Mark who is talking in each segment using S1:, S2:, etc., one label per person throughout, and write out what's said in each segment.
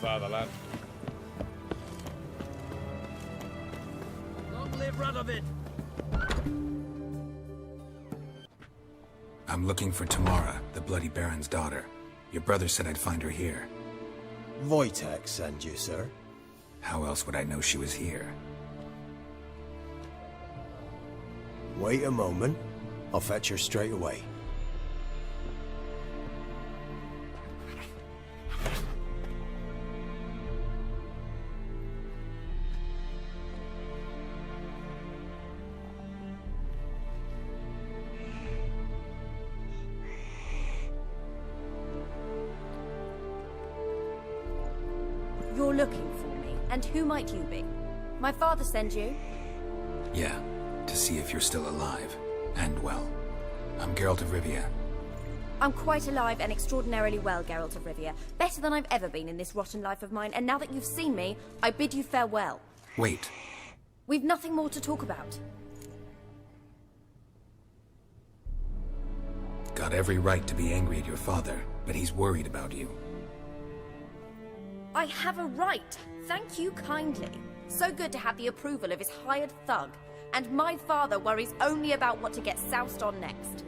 S1: fatherland.
S2: Long live Radovid!
S3: I'm looking for Tamara, the Bloody Baron's daughter. Your brother said I'd find her here.
S4: Wojtek sent you, sir.
S3: How else would I know she was here?
S4: Wait a moment. I'll fetch her straight away.
S5: You're looking for me, and who might you be? My father sent you?
S3: Yeah, to see if you're still alive. And well. I'm Geralt of Rivia.
S5: I'm quite alive and extraordinarily well, Geralt of Rivia. Better than I've ever been in this rotten life of mine, and now that you've seen me, I bid you farewell.
S3: Wait.
S5: We've nothing more to talk about.
S3: Got every right to be angry at your father, but he's worried about you.
S5: I have a right. Thank you kindly. So good to have the approval of his hired thug. And my father worries only about what to get soused on next.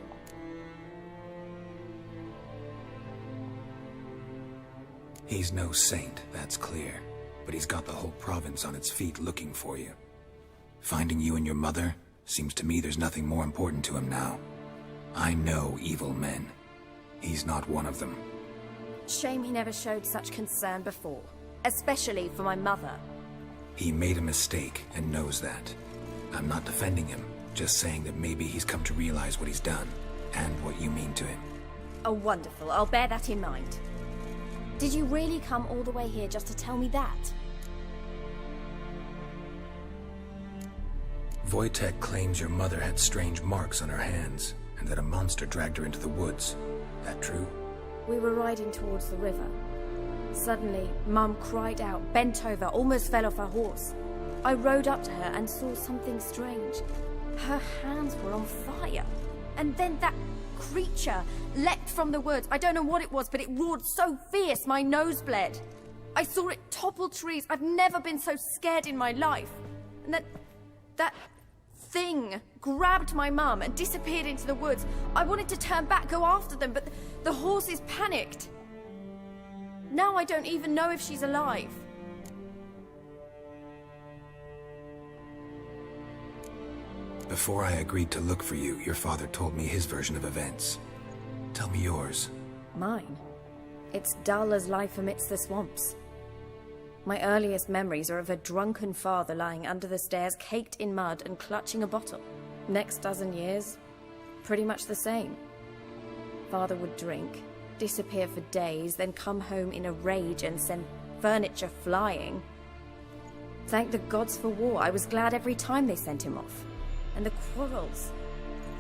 S3: He's no saint, that's clear. But he's got the whole province on its feet looking for you. Finding you and your mother? Seems to me there's nothing more important to him now. I know evil men. He's not one of them.
S5: Shame he never showed such concern before. Especially for my mother.
S3: He made a mistake and knows that. I'm not defending him, just saying that maybe he's come to realize what he's done, and what you mean to him.
S5: Oh, wonderful. I'll bear that in mind. Did you really come all the way here just to tell me that?
S3: Wojtek claims your mother had strange marks on her hands, and that a monster dragged her into the woods. That true?
S5: We were riding towards the river. Suddenly, Mum cried out, bent over, almost fell off her horse. I rode up to her and saw something strange. Her hands were on fire. And then that creature leapt from the woods. I don't know what it was, but it roared so fierce my nose bled. I saw it topple trees. I've never been so scared in my life. And that thing grabbed my mum and disappeared into the woods. I wanted to turn back, go after them, but the horses panicked. Now I don't even know if she's alive.
S3: Before I agreed to look for you, your father told me his version of events. Tell me yours.
S5: Mine? It's dull as life amidst the swamps. My earliest memories are of a drunken father lying under the stairs, caked in mud and clutching a bottle. Next dozen years, pretty much the same. Father would drink, disappear for days, then come home in a rage and send furniture flying. Thank the gods for war. I was glad every time they sent him off. And the quarrels.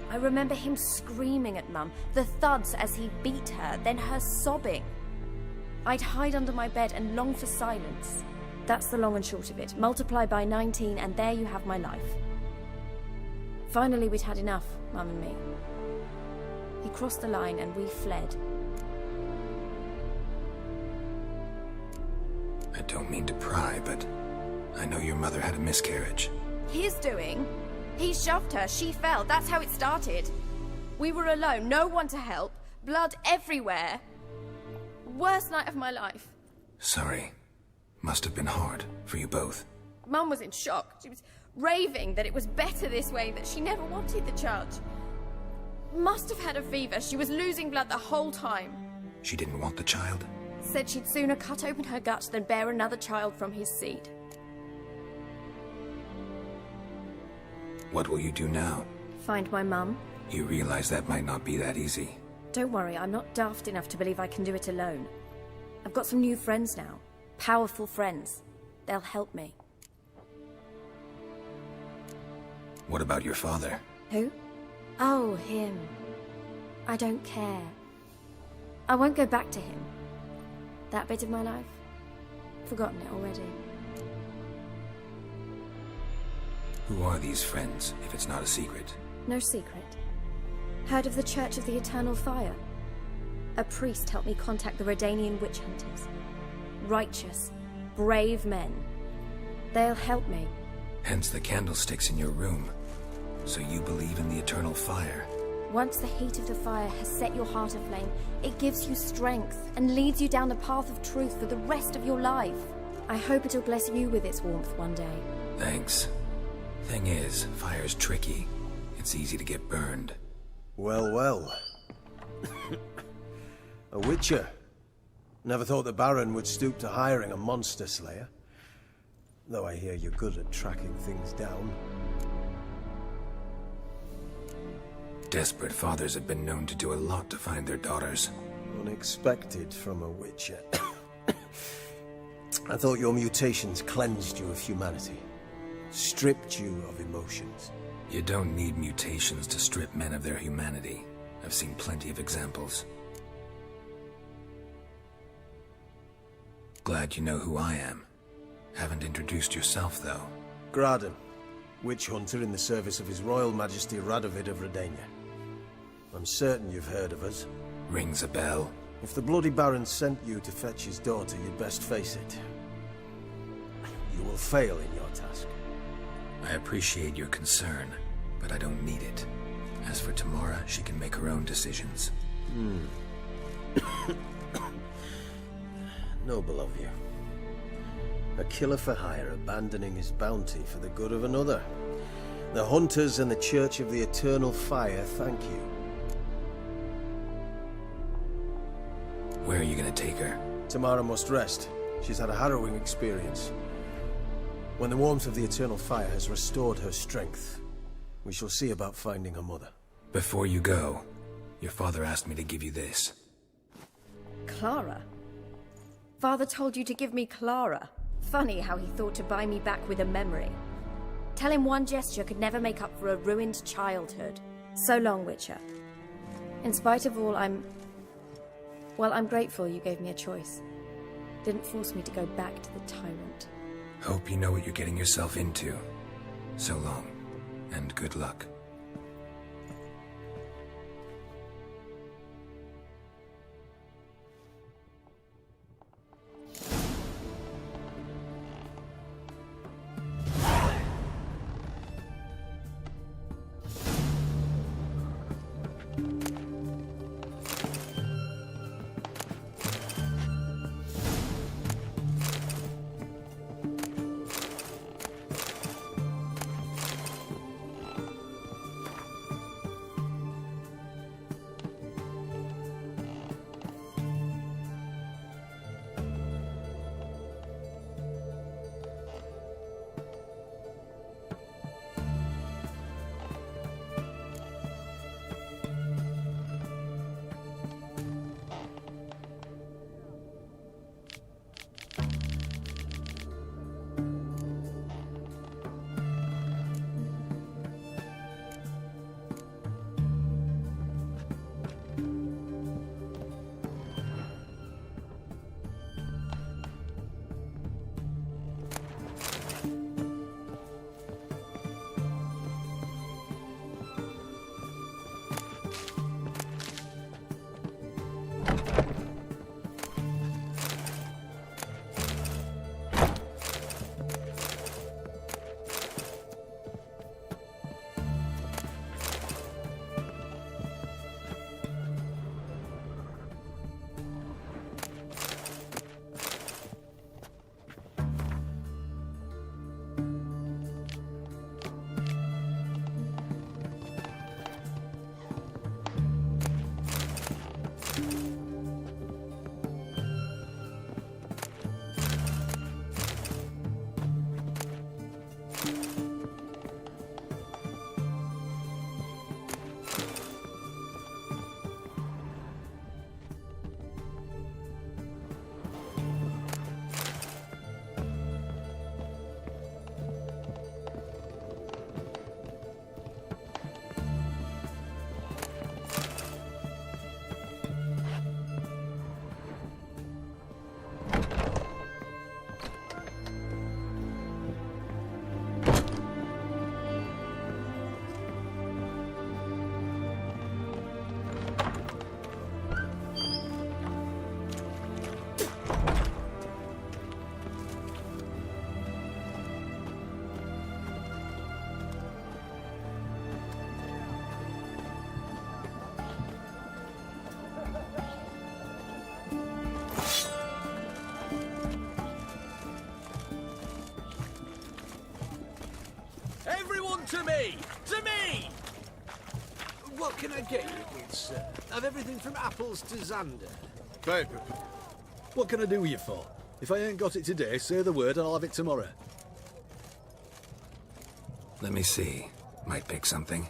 S5: I remember him screaming at Mum, the thuds as he beat her, then her sobbing. I'd hide under my bed and long for silence. That's the long and short of it. Multiply by 19 and there you have my life. Finally we'd had enough, Mum and me. He crossed the line and we fled.
S3: I don't mean to pry, but I know your mother had a miscarriage.
S5: His doing? He shoved her, she fell, that's how it started. We were alone, no one to help, blood everywhere. Worst night of my life.
S3: Sorry. Must have been hard for you both.
S5: Mum was in shock. She was raving that it was better this way, that she never wanted the child. Must have had a fever. She was losing blood the whole time.
S3: She didn't want the child?
S5: Said she'd sooner cut open her gut than bear another child from his seed.
S3: What will you do now?
S5: Find my mum.
S3: You realize that might not be that easy.
S5: Don't worry, I'm not daft enough to believe I can do it alone. I've got some new friends now. Powerful friends. They'll help me.
S3: What about your father?
S5: Who? Oh, him. I don't care. I won't go back to him. That bit of my life? Forgotten it already.
S3: Who are these friends, if it's not a secret?
S5: No secret. Heard of the Church of the Eternal Fire? A priest helped me contact the Redanian witch hunters. righteous, brave men. They'll help me.
S3: Hence the candlesticks in your room. So you believe in the eternal fire.
S5: Once the heat of the fire has set your heart aflame, it gives you strength and leads you down the path of truth for the rest of your life. I hope it'll bless you with its warmth one day.
S3: Thanks. Thing is, fire's tricky. It's easy to get burned.
S4: Well, well. A witcher. Never thought the Baron would stoop to hiring a monster slayer. Though I hear you're good at tracking things down.
S3: Desperate fathers have been known to do a lot to find their daughters.
S4: Unexpected from a witcher. I thought your mutations cleansed you of humanity. Stripped you of emotions.
S3: You don't need mutations to strip men of their humanity. I've seen plenty of examples. Glad you know who I am. Haven't introduced yourself, though.
S4: Graden, witch hunter in the service of His Royal Majesty Radovid of Redania. I'm certain you've heard of us.
S3: Rings a bell.
S4: If the Bloody Baron sent you to fetch his daughter, you'd best face it. You will fail in your task.
S3: I appreciate your concern, but I don't need it. As for Tamara, she can make her own decisions.
S4: Noble of you. A killer for hire abandoning his bounty for the good of another. The Hunters and the Church of the Eternal Fire thank you.
S3: Where are you gonna take her?
S4: Tamara must rest. She's had a harrowing experience. When the warmth of the Eternal Fire has restored her strength, we shall see about finding her mother.
S3: Before you go, your father asked me to give you this.
S5: Clara? Father told you to give me Clara. Funny how he thought to buy me back with a memory. Tell him one gesture could never make up for a ruined childhood. So long, Witcher. In spite of all, I'm grateful you gave me a choice. Didn't force me to go back to the tyrant.
S3: Hope you know what you're getting yourself into. So long, and good luck.
S1: What can I get you, good sir? I've everything from apples to Xander.
S2: Paper. What can I do you for? If I ain't got it today, say the word and I'll have it tomorrow.
S3: Let me see. Might pick something.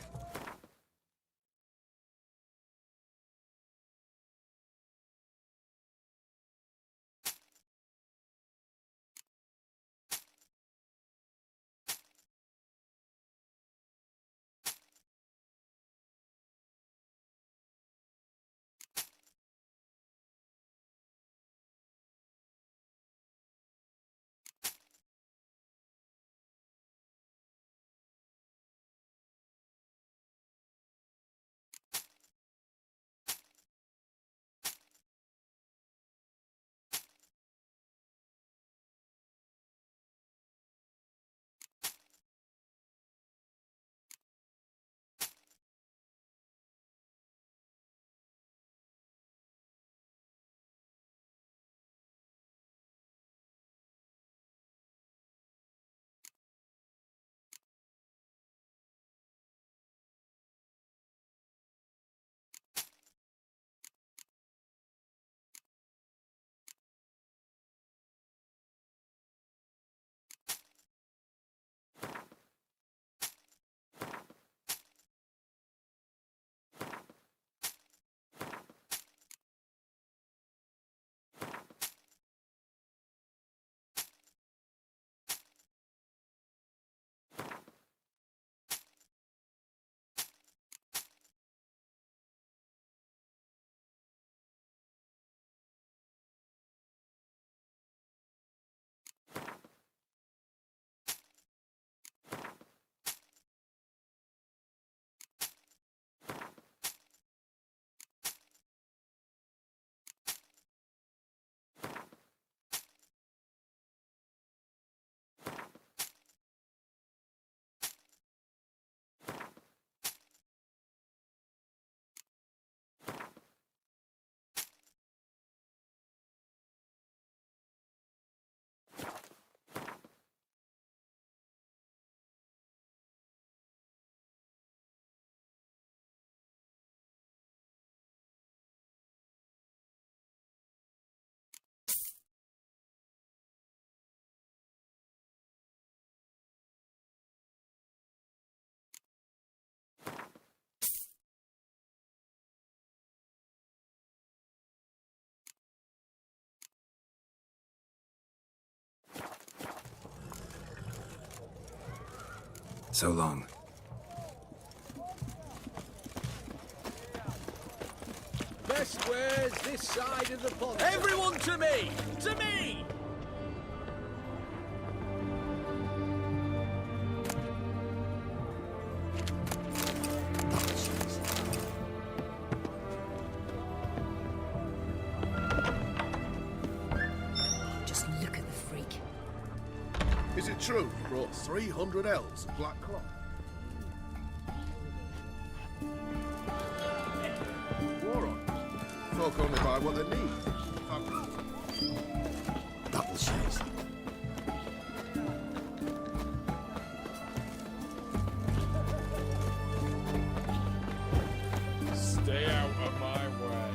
S3: So long.
S1: Best wares this side of the pond. Everyone to me! To me!
S5: Just look at the freak.
S2: Is it true you brought 300 elves of black cloth? War on. Folk only buy what they need.
S4: That will show.
S6: Stay out of my way.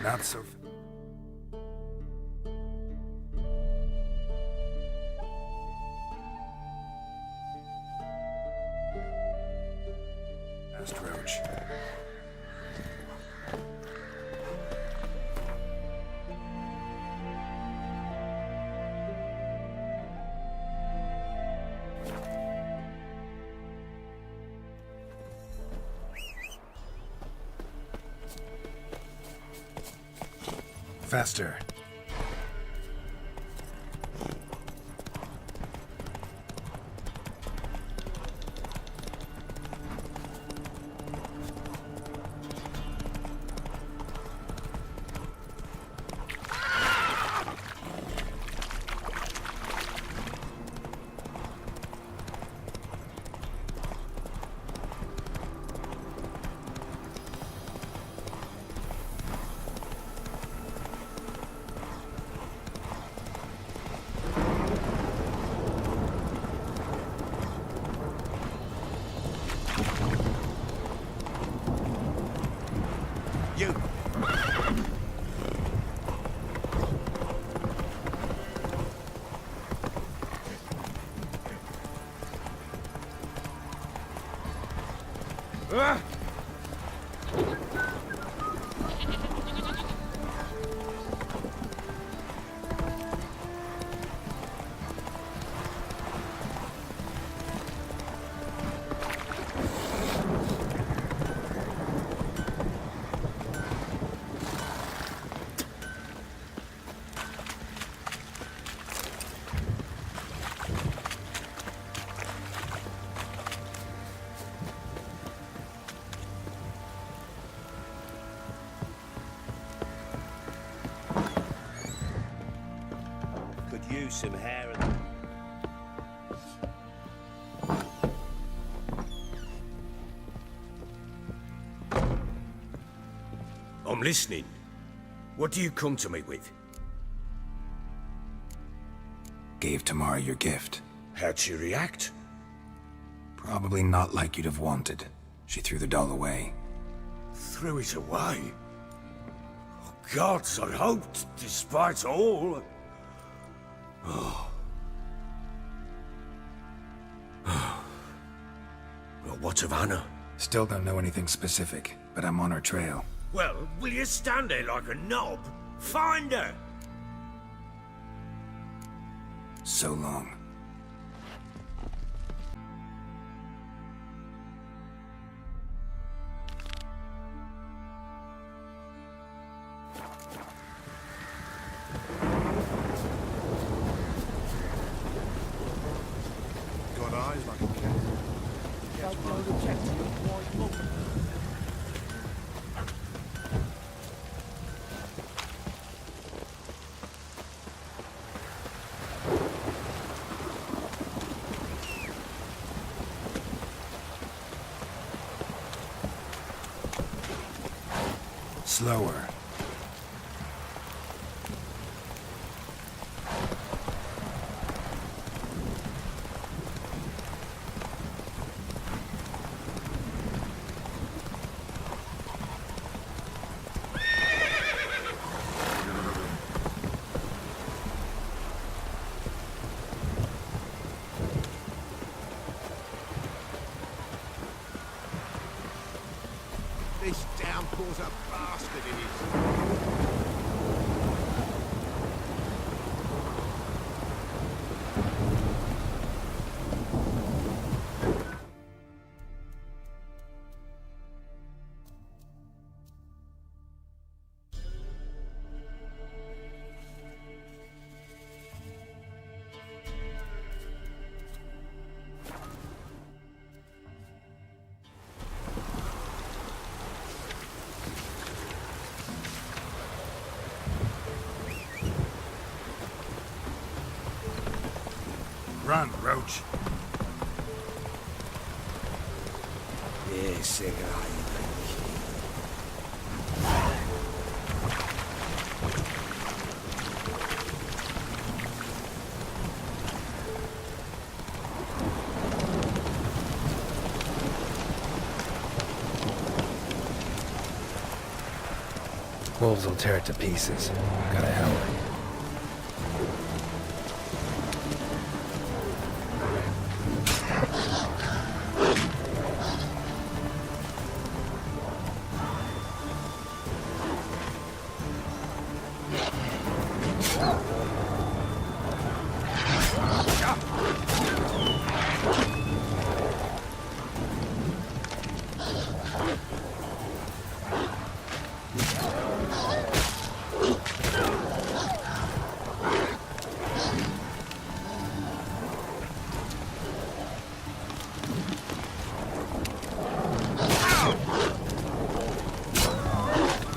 S3: Not so... Fast, Roach. Faster.
S1: You!
S7: Could use some hair and...
S1: I'm listening. What do you come to me with?
S3: Gave Tamara your gift.
S1: How'd she react?
S3: Probably not like you'd have wanted. She threw the doll away.
S1: Threw it away? Oh, gods, I hoped, despite all... Well, what of Anna?
S3: Still don't know anything specific, but I'm on her trail.
S1: Well, will you stand there like a knob? Find her!
S3: So long.
S8: Got eyes like a cat.
S3: Slower.
S8: This downpour's a bastard, it is.
S3: Run, Roach.
S1: Ese gallo.
S3: Wolves will tear it to pieces. Gotta help.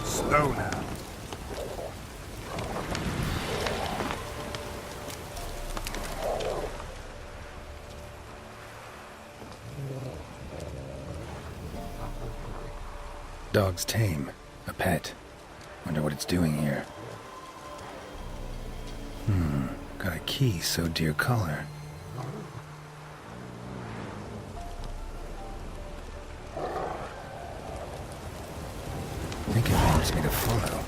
S8: Slow now.
S3: Dog's tame. A pet. Wonder what it's doing here. Got a key sewed to your collar. I think it wants me to follow.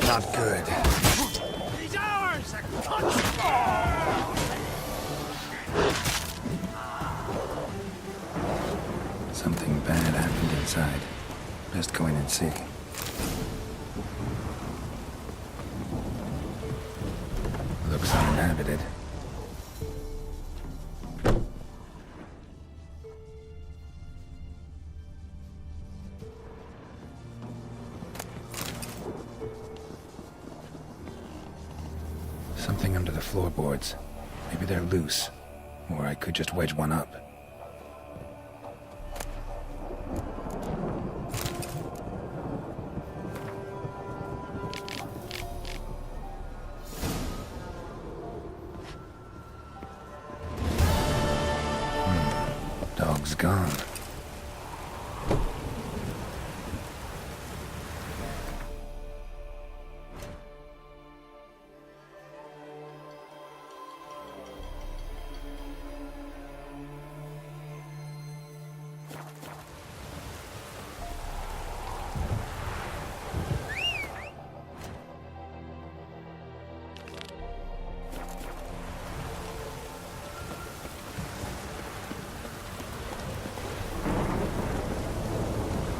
S3: Not good.
S1: He's ours!
S3: Something bad happened inside. Best go in and see. Looks uninhabited. Something under the floorboards. Maybe they're loose. Or I could just wedge one up. Dog's gone.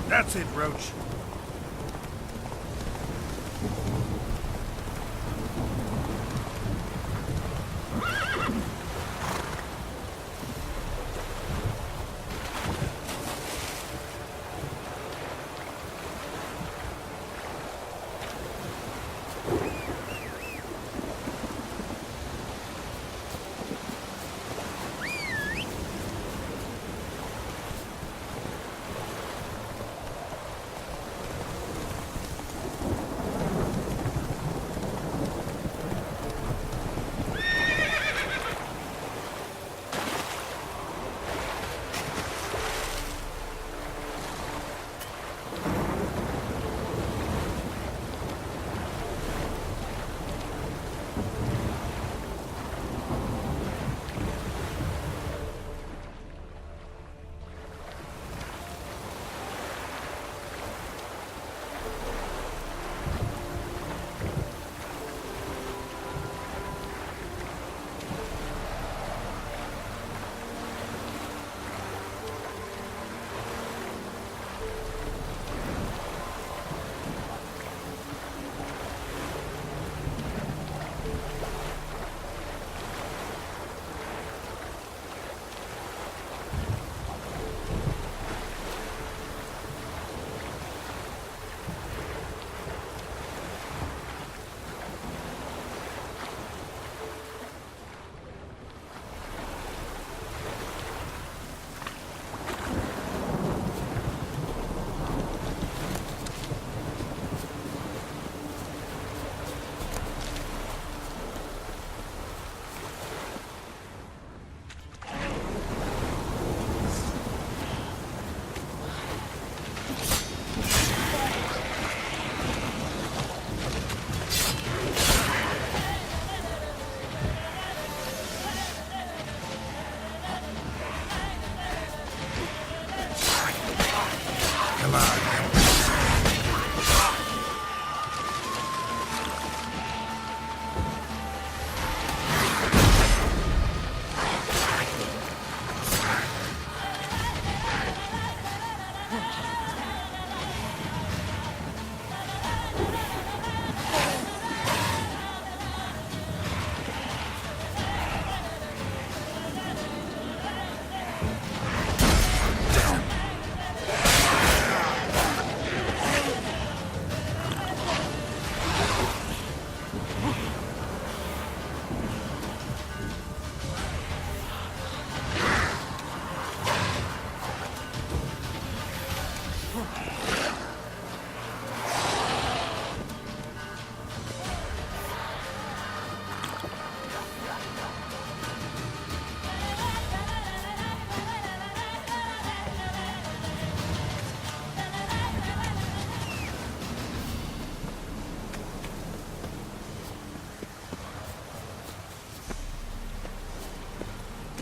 S8: That's it, Roach.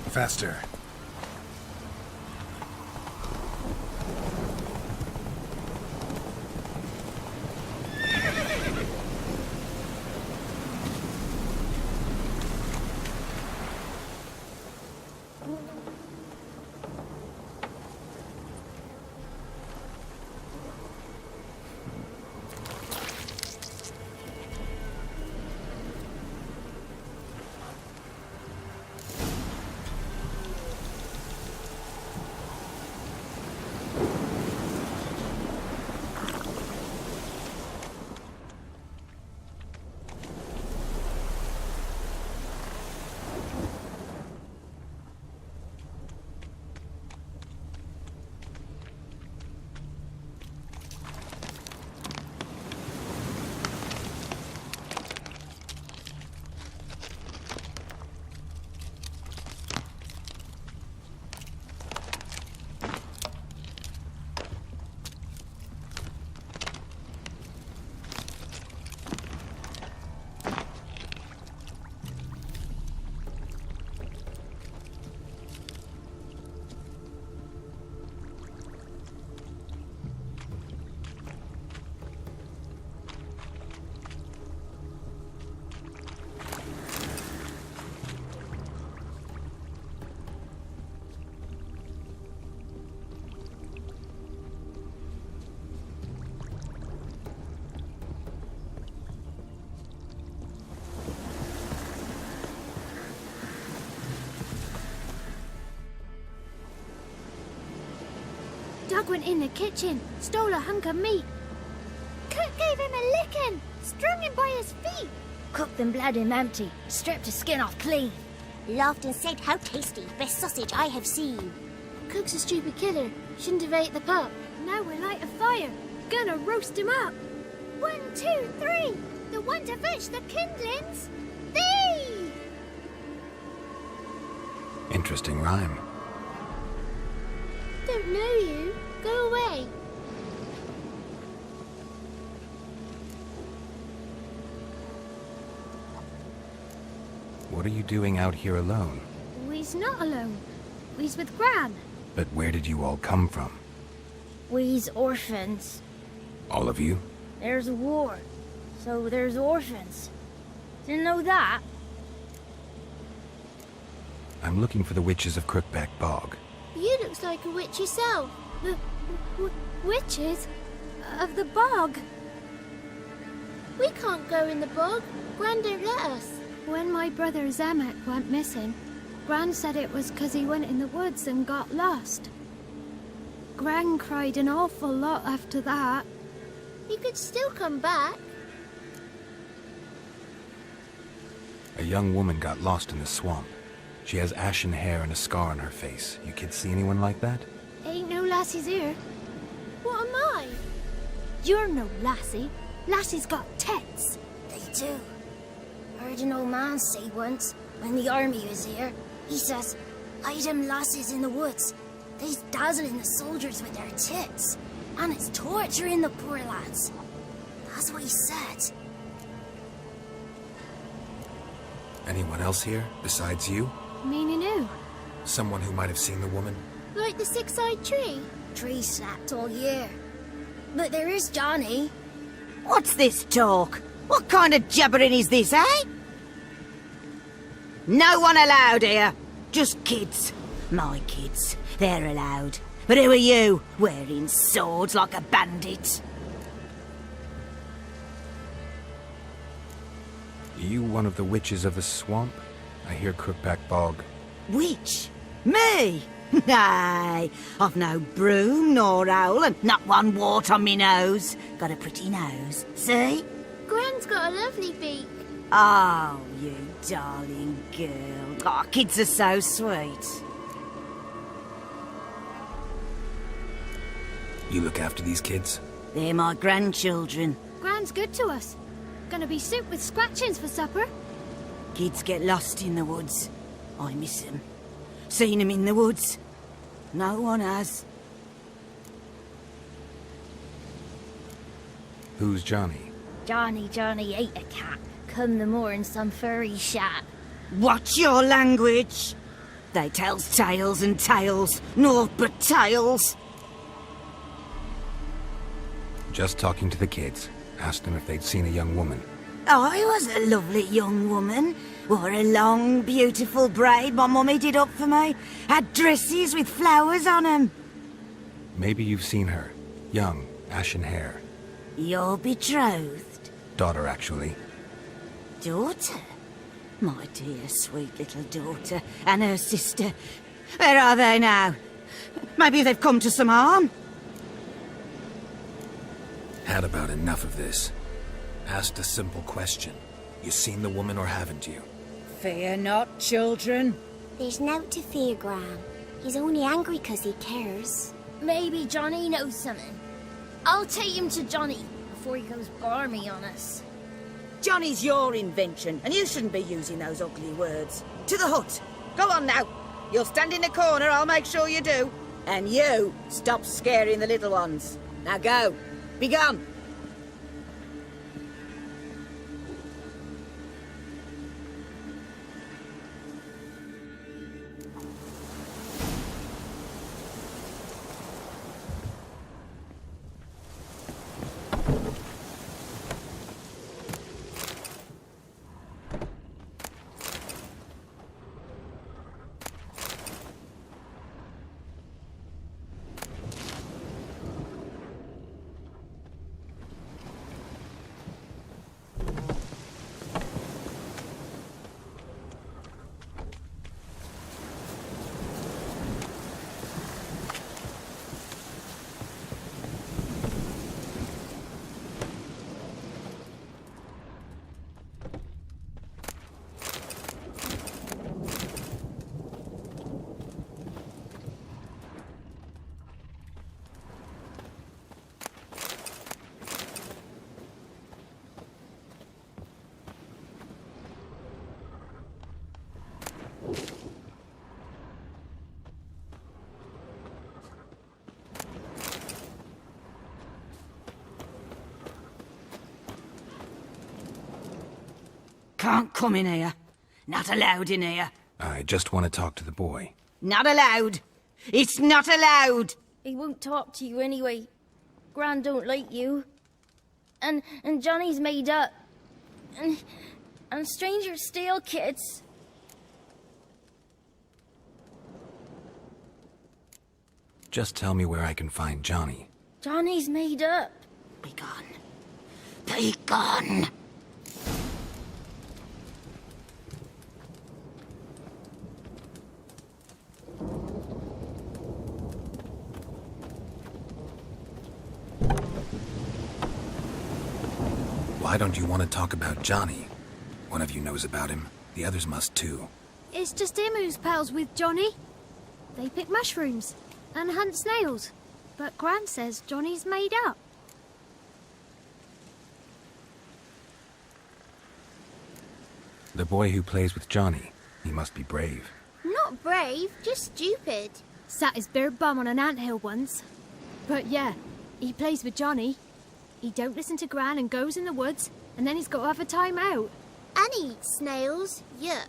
S3: Faster.
S7: Doug went in the kitchen, stole a hunk of meat. Cook gave him a licking, strung him by his feet.
S9: Cooked and bled him empty, stripped his skin off clean.
S10: Laughed and said, "How tasty, best sausage I have seen."
S7: Cook's a stupid killer, shouldn't have ate the pup. Now we'll light a fire, gonna roast him up. 1, 2, 3, the one to fetch the kindlings. Thee!
S3: Interesting rhyme.
S7: Don't know you. Go away.
S3: What are you doing out here alone?
S7: We's not alone. We's with Gran.
S3: But where did you all come from?
S9: We's orphans.
S3: All of you?
S9: There's a war, so there's orphans. Didn't know that?
S3: I'm looking for the witches of Crookback Bog.
S7: You looks like a witch yourself. The witches of the bog. We can't go in the bog. Gran don't let us. When my brother Zamek went missing, Gran said it was 'cause he went in the woods and got lost. Gran cried an awful lot after that. He could still come back.
S3: A young woman got lost in the swamp. She has ashen hair and a scar on her face. You kids see anyone like that?
S7: Ain't no lassies here. What am I? You're no lassie. Lassie's got tits.
S9: They do. Heard an old man say once, when the army was here, he says, "Hide them lasses in the woods. They's dazzling the soldiers with their tits, and it's torturing the poor lads." That's what he said.
S3: Anyone else here, besides you?
S7: Meaning who?
S3: Someone who might have seen the woman?
S7: Like the six-eyed tree?
S9: Tree snapped all year. But there is Johnny.
S11: What's this talk? What kind of jabbering is this, eh? No one allowed here. Just kids. My kids. They're allowed. But who are you, wearing swords like a bandit?
S3: Are you one of the witches of the swamp? I hear Crookback Bog.
S11: Witch? Me? Nay, I've no broom nor owl and not one wart on me nose. Got a pretty nose, see?
S7: Gran's got a lovely beak.
S11: Oh, you darling girl. Oh, kids are so sweet.
S3: You look after these kids?
S11: They're my grandchildren.
S7: Gran's good to us. Gonna be soup with scratchings for supper.
S11: Kids get lost in the woods. I miss them. Seen them in the woods. No one has.
S3: Who's Johnny?
S9: Johnny ate a cat. Come the more in some furry shat.
S11: Watch your language. They tells tales and tales, naught but tales.
S3: Just talking to the kids. Asked them if they'd seen a young woman.
S11: I was a lovely young woman. Wore a long, beautiful braid my mummy did up for me. Had dresses with flowers on 'em.
S3: Maybe you've seen her. Young, ashen hair.
S11: Your betrothed?
S3: Daughter, actually.
S11: Daughter? My dear, sweet little daughter. And her sister. Where are they now? Maybe they've come to some harm?
S3: Had about enough of this. Asked a simple question. You seen the woman or haven't you?
S11: Fear not, children.
S10: There's nought to fear, Gran. He's only angry 'cause he cares.
S9: Maybe Johnny knows something. I'll take him to Johnny before he goes barmy on us.
S11: Johnny's your invention, and you shouldn't be using those ugly words. To the hut. Go on now. You'll stand in the corner, I'll make sure you do. And you, stop scaring the little ones. Now go. Be gone. Can't come in here. Not allowed in here.
S3: I just want to talk to the boy.
S11: Not allowed. It's not allowed.
S9: He won't talk to you anyway. Gran don't like you. And Johnny's made up. And strangers steal kids.
S3: Just tell me where I can find Johnny.
S9: Johnny's made up.
S11: Be gone. Be gone.
S3: Why don't you want to talk about Johnny? One of you knows about him. The others must too.
S7: It's just him who's pals with Johnny. They pick mushrooms and hunt snails. But Gran says Johnny's made up.
S3: The boy who plays with Johnny. He must be brave.
S7: Not brave, just stupid. Sat his bare bum on an anthill once. But yeah, he plays with Johnny. He don't listen to Gran and goes in the woods, and then he's got to have a time out.
S9: And he eats snails. Yuck.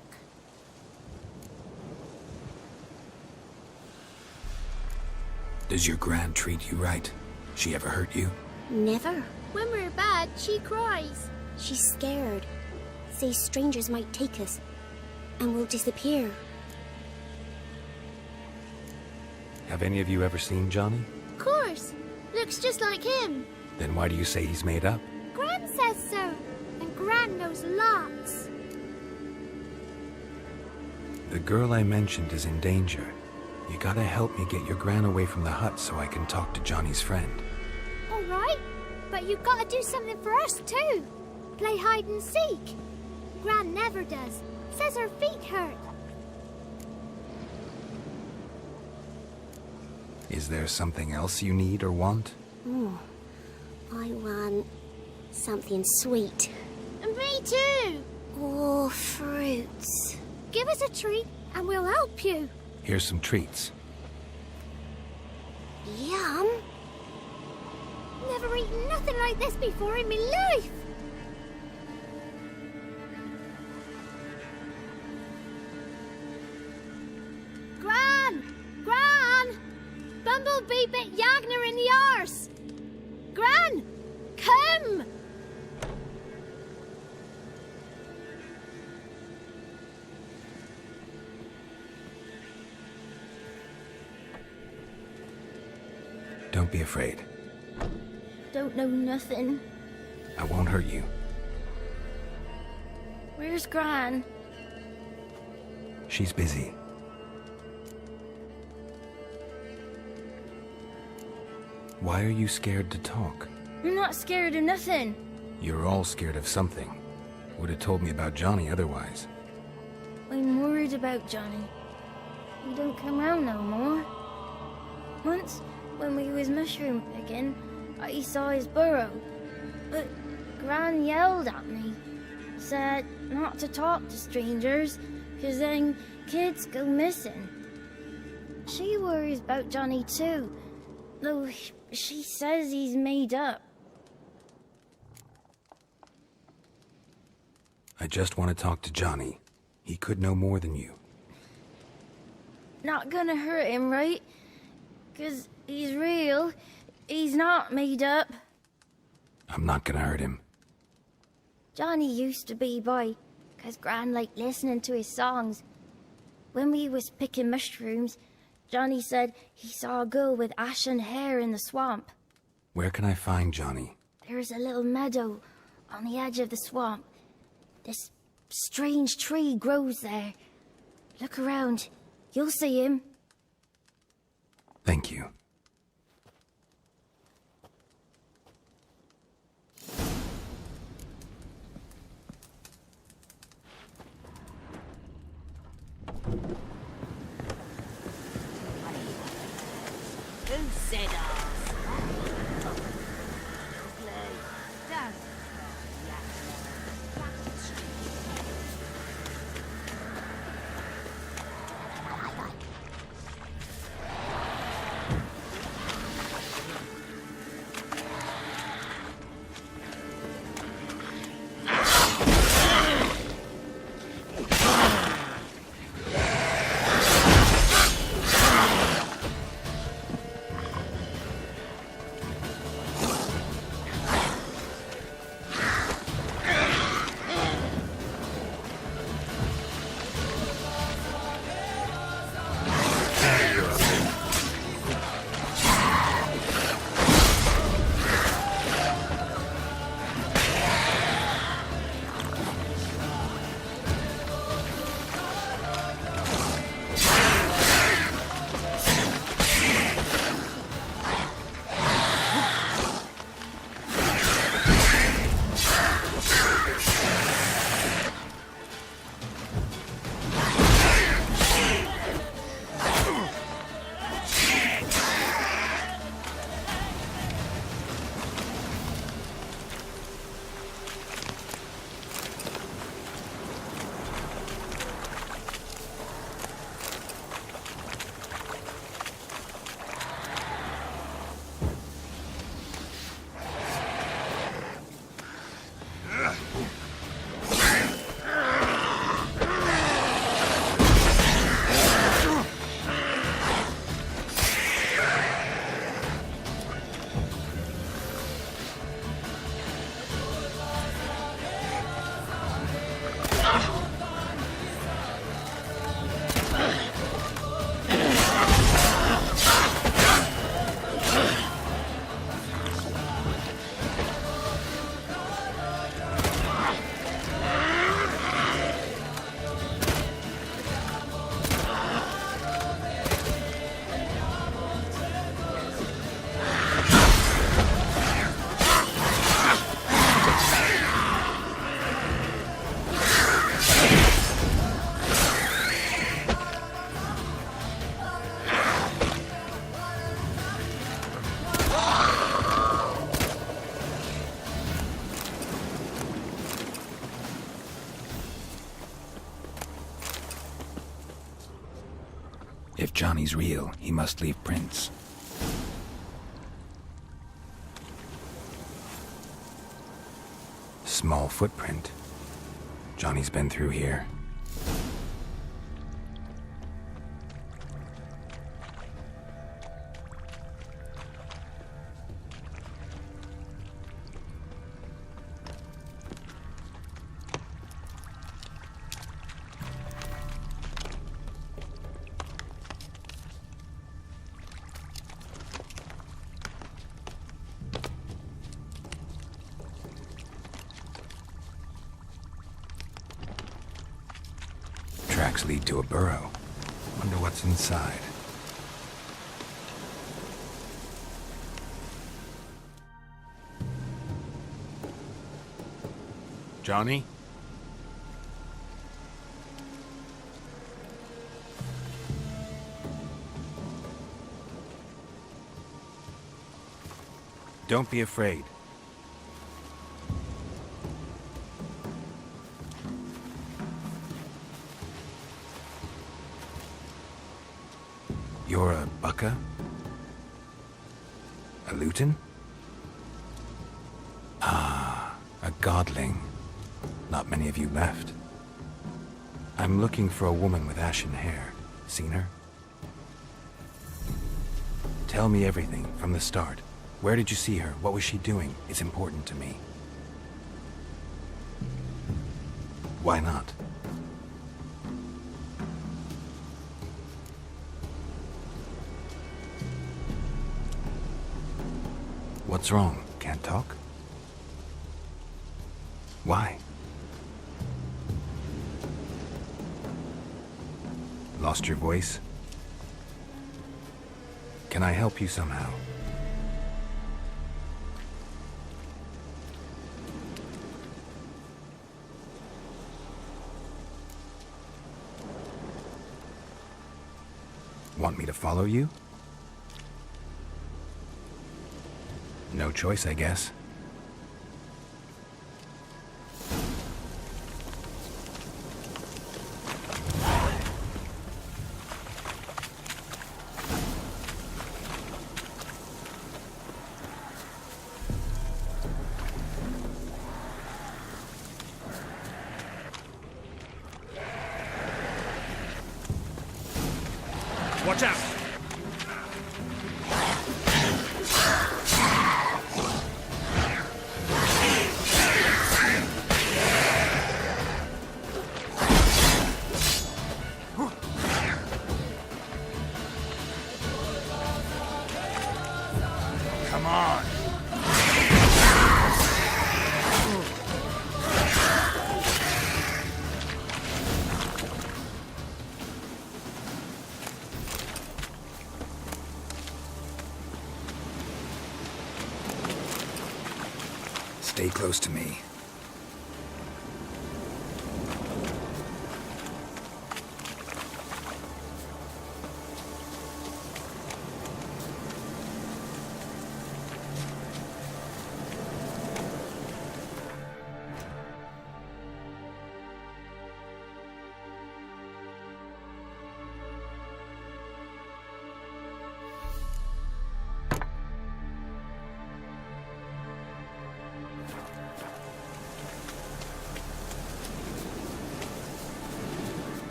S3: Does your Gran treat you right? She ever hurt you?
S10: Never.
S7: When we're bad, she cries.
S10: She's scared. Says strangers might take us. And we'll disappear.
S3: Have any of you ever seen Johnny?
S7: Of course. Looks just like him.
S3: Then why do you say he's made up?
S7: Gran says so. And Gran knows lots.
S3: The girl I mentioned is in danger. You gotta help me get your Gran away from the hut so I can talk to Johnny's friend.
S7: All right. But you've got to do something for us too. Play hide and seek. Gran never does. Says her feet hurt.
S3: Is there something else you need or want?
S10: I want something sweet.
S7: And me too.
S10: Oh, fruits.
S7: Give us a treat and we'll help you.
S3: Here's some treats.
S10: Yum.
S7: Never eaten nothing like this before in my life. Bumblebee bit Yagner in the arse! Gran! Come!
S3: Don't be afraid.
S9: Don't know nothing.
S3: I won't hurt you.
S9: Where's Gran?
S3: She's busy. Why are you scared to talk?
S9: I'm not scared of nothing.
S3: You're all scared of something. Would have told me about Johnny otherwise.
S9: I'm worried about Johnny. He don't come round no more. Once, when we was mushroom picking, I saw his burrow. But Gran yelled at me. Said not to talk to strangers, 'cause then kids go missing. She worries about Johnny too, though she says he's made up.
S3: I just want to talk to Johnny. He could know more than you.
S9: Not gonna hurt him, right? 'Cause he's real. He's not made up.
S3: I'm not gonna hurt him.
S9: Johnny used to be boy, 'cause Gran liked listening to his songs. When we was picking mushrooms, Johnny said he saw a girl with ashen hair in the swamp.
S3: Where can I find Johnny?
S9: There's a little meadow on the edge of the swamp. This strange tree grows there. Look around. You'll see him.
S3: Thank you.
S11: Who said ours?
S3: If Johnny's real, he must leave prints. Small footprint. Johnny's been through here. tracks lead to a burrow. Wonder what's inside.
S6: Johnny?
S3: Don't be afraid. You're a Bukka? A Luton? Ah, a godling. Not many of you left. I'm looking for a woman with ashen hair. Seen her? Tell me everything from the start. Where did you see her? What was she doing? It's important to me. Why not? What's wrong? Can't talk? Why? Lost your voice? Can I help you somehow? Want me to follow you? No choice, I guess.
S6: Watch out! Come on!
S3: Stay close to me.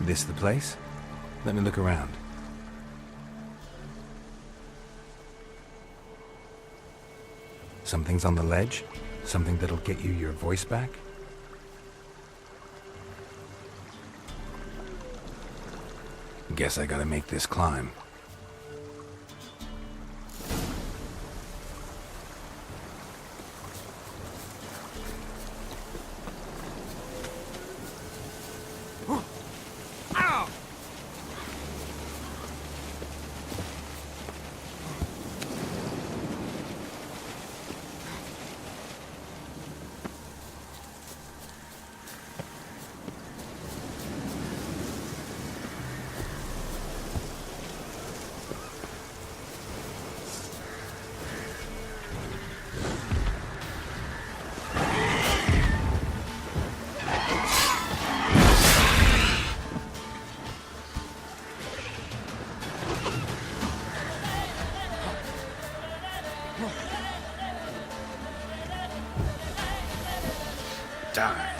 S3: This the place? Let me look around. Something's on the ledge? Something that'll get you your voice back? Guess I gotta make this climb. Die.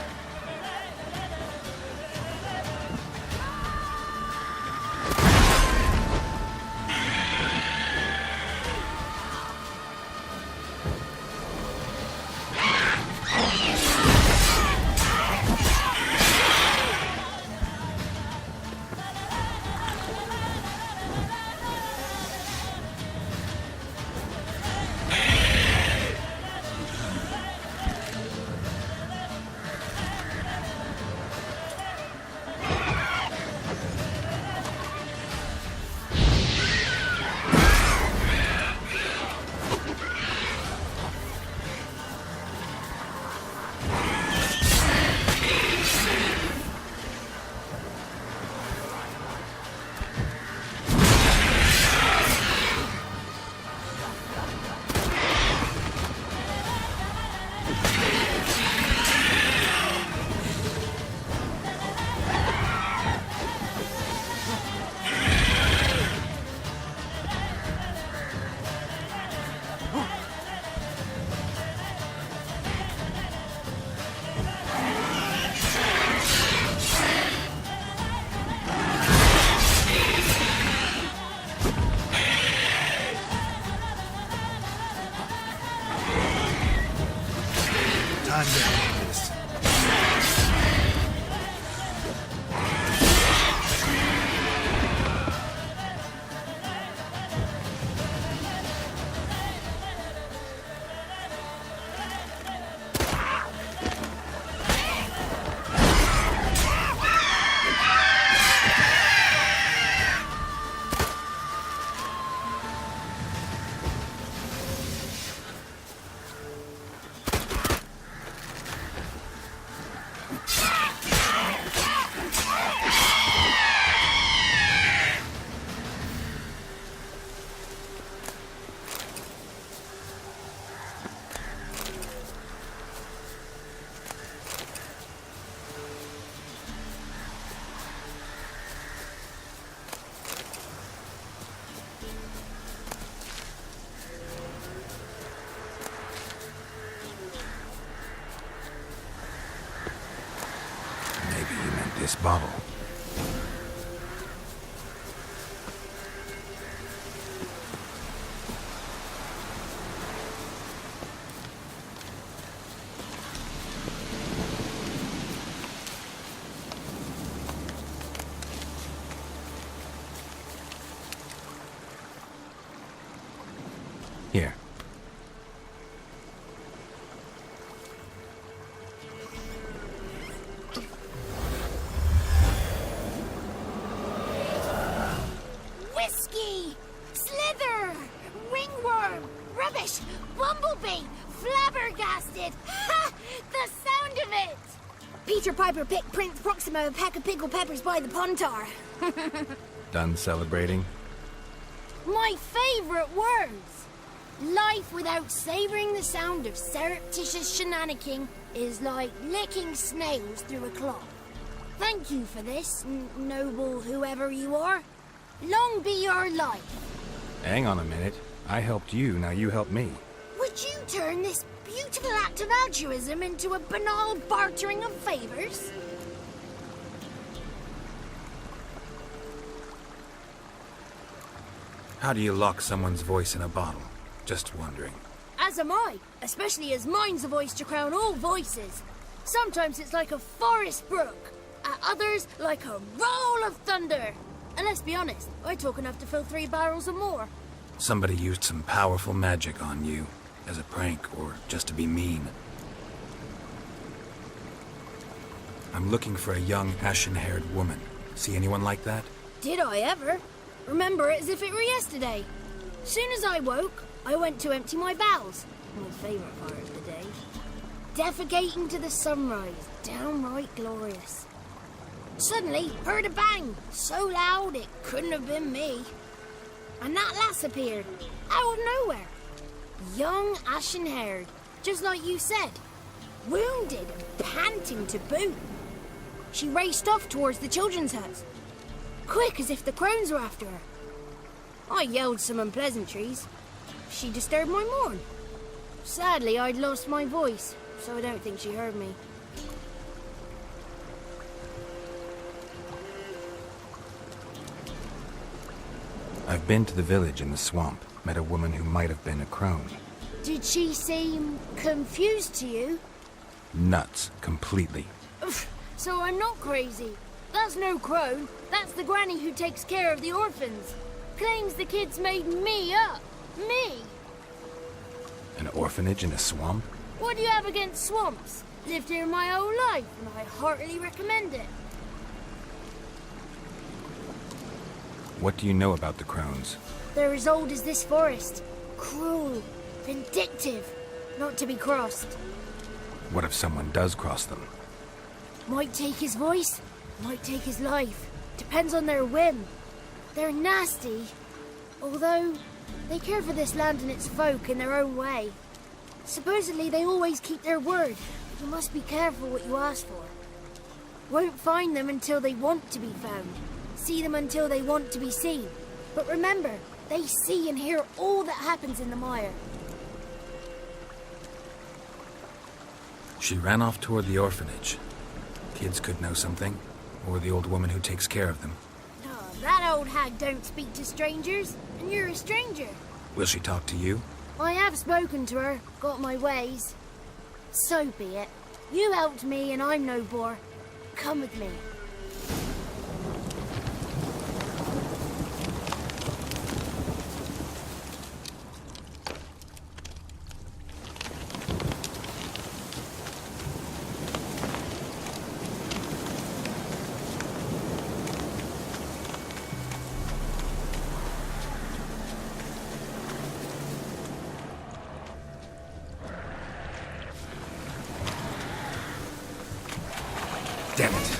S3: Here.
S9: Whiskey! Slither! Ringworm! Rubbish! Bumblebee! Flabbergasted! Ha! The sound of it!
S10: Peter Piper picked Prince Proximo a pack of pickled peppers by the Pontar.
S6: Done celebrating?
S9: My favourite words! Life without savouring the sound of surreptitious shenanigans is like licking snails through a cloth. Thank you for this, noble whoever you are. Long be your life.
S6: Hang on a minute. I helped you, now you help me.
S9: Would you turn this beautiful act of altruism into a banal bartering of favours?
S3: How do you lock someone's voice in a bottle? Just wondering.
S9: As am I, especially as mine's a voice to crown all voices. Sometimes it's like a forest brook, at others like a roll of thunder. And let's be honest, I talk enough to fill 3 barrels or more.
S3: Somebody used some powerful magic on you, as a prank or just to be mean. I'm looking for a young, ashen-haired woman. See anyone like that?
S9: Did I ever? Remember it as if it were yesterday. Soon as I woke, I went to empty my bowels. My favourite part of the day. Defecating to the sunrise, downright glorious. Suddenly, heard a bang, so loud it couldn't have been me. And that lass appeared, out of nowhere. Young, ashen-haired, just like you said. Wounded and panting to boot. She raced off towards the children's hut. Quick as if the crones were after her. I yelled some unpleasantries. She disturbed my morn. Sadly, I'd lost my voice, so I don't think she heard me.
S6: I've been to the village in the swamp. Met a woman who might have been a crone.
S9: Did she seem confused to you?
S6: Nuts. Completely.
S9: So I'm not crazy. That's no crone. That's the granny who takes care of the orphans. Claims the kids made me up. Me!
S6: An orphanage in a swamp?
S9: What do you have against swamps? Lived here my whole life, and I heartily recommend it.
S6: What do you know about the crones?
S9: They're as old as this forest. Cruel, vindictive, not to be crossed.
S6: What if someone does cross them?
S9: Might take his voice, might take his life. Depends on their whim. They're nasty, although they care for this land and its folk in their own way. Supposedly they always keep their word. You must be careful what you ask for. Won't find them until they want to be found. See them until they want to be seen. But remember, they see and hear all that happens in the mire.
S3: She ran off toward the orphanage. Kids could know something, or the old woman who takes care of them.
S9: Oh, that old hag don't speak to strangers, and you're a stranger.
S3: Will she talk to you?
S9: I have spoken to her, got my ways. So be it. You helped me and I'm no bore. Come with me.
S3: Damn it.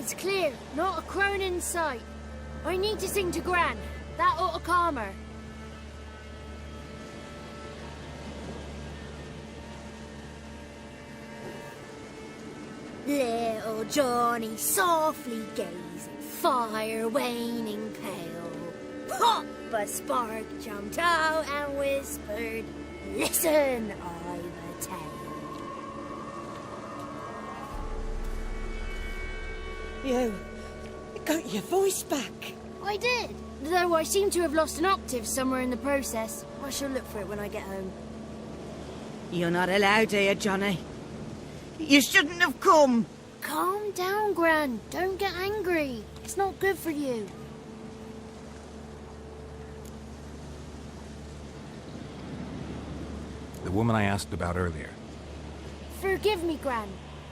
S7: It's clear, not a crone in sight. I need to sing to Gran. That ought to calm her. Little Johnny softly gazing, fire waning pale. Pop! A spark jumped out and whispered, "Listen, I've a tale."
S11: You got your voice back.
S7: I did, though I seem to have lost an octave somewhere in the process. I shall look for it when I get home.
S11: You're not allowed here, Johnny. You shouldn't have come.
S7: Calm down, Gran. Don't get angry. It's not good for you.
S6: The woman I asked about earlier.
S7: Forgive me, Gran,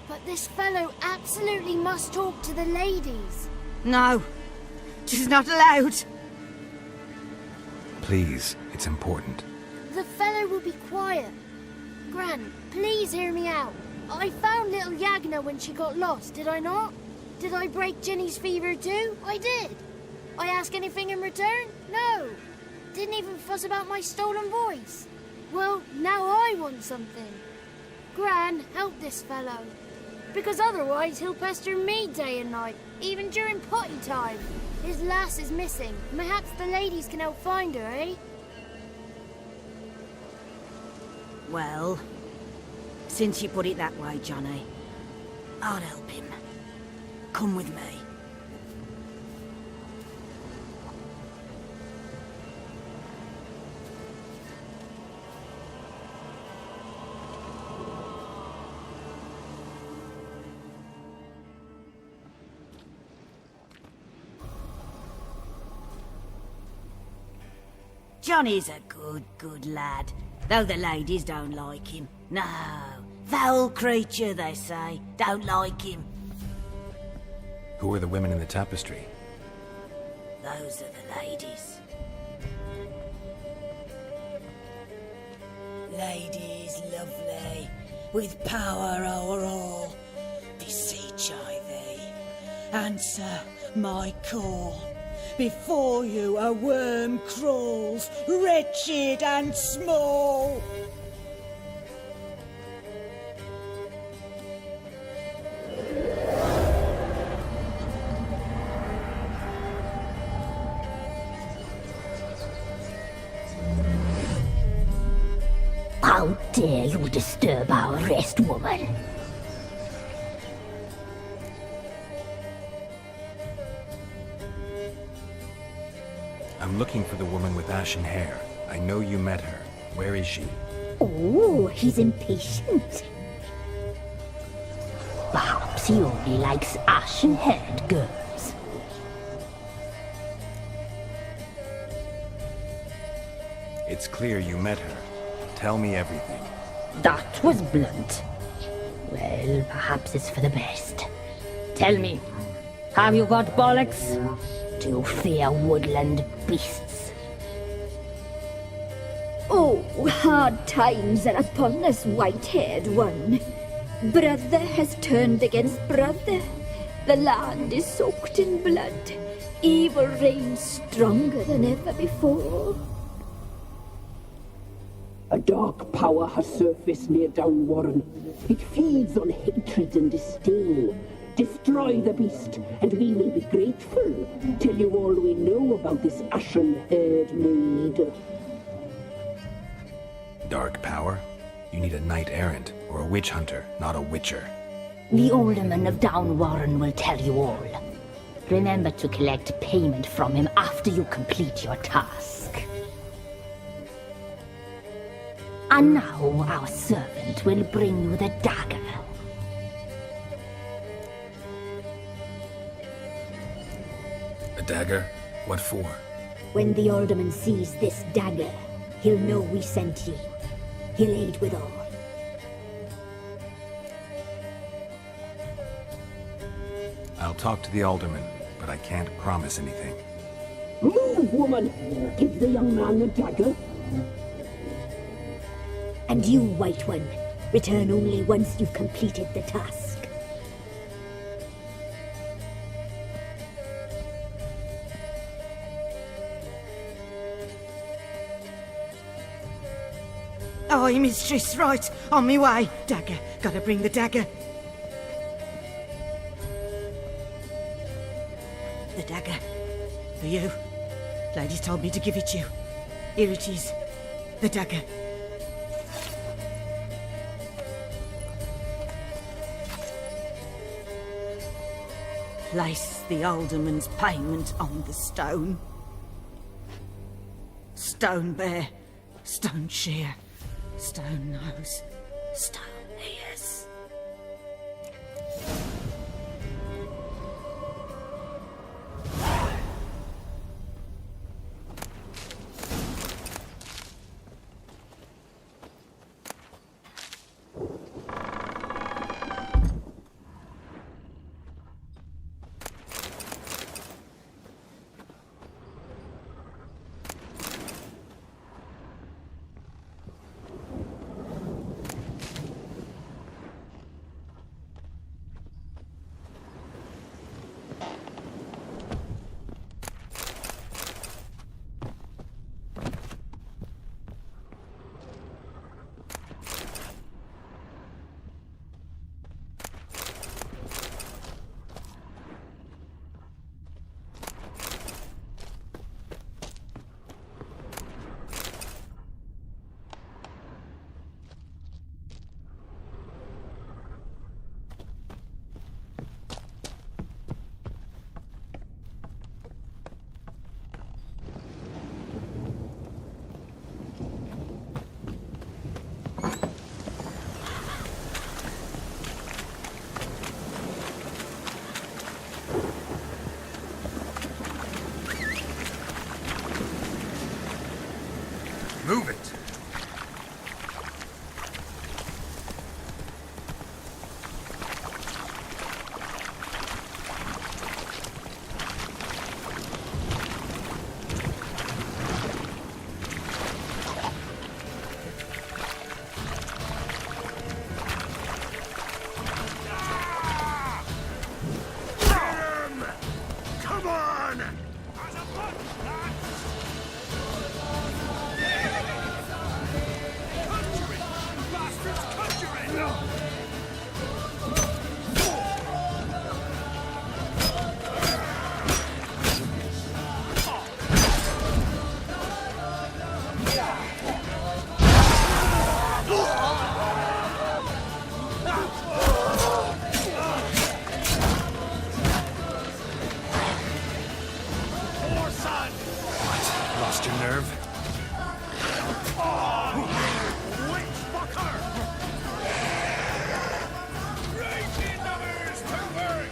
S7: but this fellow absolutely must talk to the ladies.
S11: No, she's not allowed.
S6: Please, it's important.
S7: The fellow will be quiet. Gran, please hear me out. I found little Yagna when she got lost, did I not? Did I break Ginny's fever too? I did. I ask anything in return? No. Didn't even fuss about my stolen voice. Well, now I want something. Gran, help this fellow. Because otherwise he'll pester me day and night, even during potty time. His lass is missing. Perhaps the ladies can help find her, eh?
S11: Well, since you put it that way, Johnny, I'll help him. Come with me. Johnny's a good lad, though the ladies don't like him. No, foul creature, they say. Don't like him.
S6: Who are the women in the tapestry?
S11: Those are the ladies. Ladies lovely, with power o'er all. Beseech I thee, answer my call. Before you a worm crawls, wretched and small.
S12: How dare you disturb our rest, woman?
S6: I'm looking for the woman with ashen hair. I know you met her. Where is she?
S12: Oh, he's impatient. Perhaps he only likes ashen-haired girls.
S6: It's clear you met her. Tell me everything.
S12: That was blunt. Well, perhaps it's for the best. Tell me, have you got bollocks? Do you fear woodland beasts?
S13: Oh, hard times are upon us, white-haired one. Brother has turned against brother. The land is soaked in blood. Evil reigns stronger than ever before.
S14: A dark power has surfaced near Downwarren. It feeds on hatred and disdain. Destroy the beast, and we will be grateful. Tell you all we know about this ashen-haired maid.
S6: Dark power? You need a knight-errant or a witch hunter, not a witcher.
S12: The alderman of Downwarren will tell you all. Remember to collect payment from him after you complete your task. And now our servant will bring you the dagger.
S3: A dagger? What for?
S13: When the alderman sees this dagger, he'll know we sent ye. He'll aid with all.
S6: I'll talk to the alderman, but I can't promise anything.
S14: Move, woman! Give the young man the dagger.
S13: And you, White One, return only once you've completed the task.
S11: Aye, mistress, right. On me way. Dagger. Gotta bring the dagger. The dagger. For you. Ladies told me to give it you. Here it is. The dagger. Place the alderman's payment on the stone. Stone bear, stone shear, stone nose, stone ears.
S6: Move it!
S8: Come on!
S6: Lost your nerve?
S8: Witch fucker! Raising numbers to work!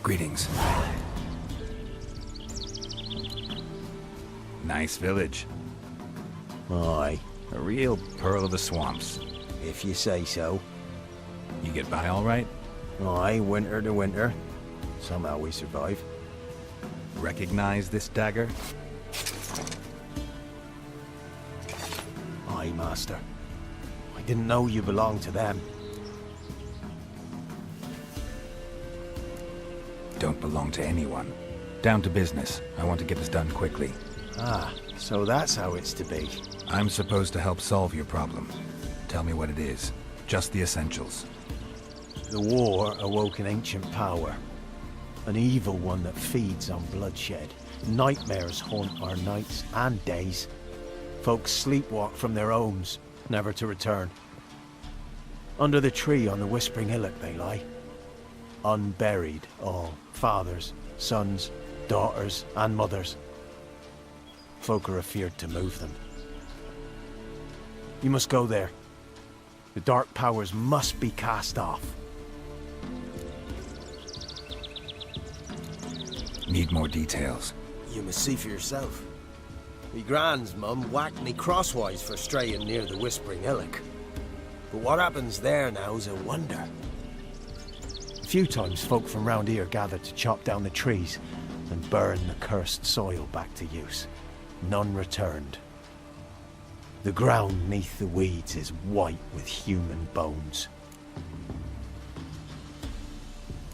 S3: Greetings.
S6: Nice village.
S4: Aye,
S6: A real pearl of the swamps.
S4: if you say so.
S6: You get by all right?
S4: Aye, winter to winter. Somehow we survive.
S6: Recognize this dagger?
S4: Aye, master. I didn't know you belonged to them.
S3: Don't belong to anyone. Down to business. I want to get this done quickly.
S4: Ah, so that's how it's to be.
S3: I'm supposed to help solve your problem. Tell me what it is. Just the essentials.
S4: The war awoke an ancient power. An evil one that feeds on bloodshed. Nightmares haunt our nights and days. Folks sleepwalk from their homes, never to return. Under the tree on the Whispering Hillock they lie. Unburied all. Fathers, sons, daughters, and mothers. Folk are afeard to move them. You must go there. The dark powers must be cast off.
S3: Need more details.
S4: You must see for yourself. Me grand's mum whacked me crosswise for straying near the Whispering Hillock. But what happens there now's a wonder. A few times folk from round here gathered to chop down the trees and burn the cursed soil back to use. None returned. The ground neath the weeds is white with human bones.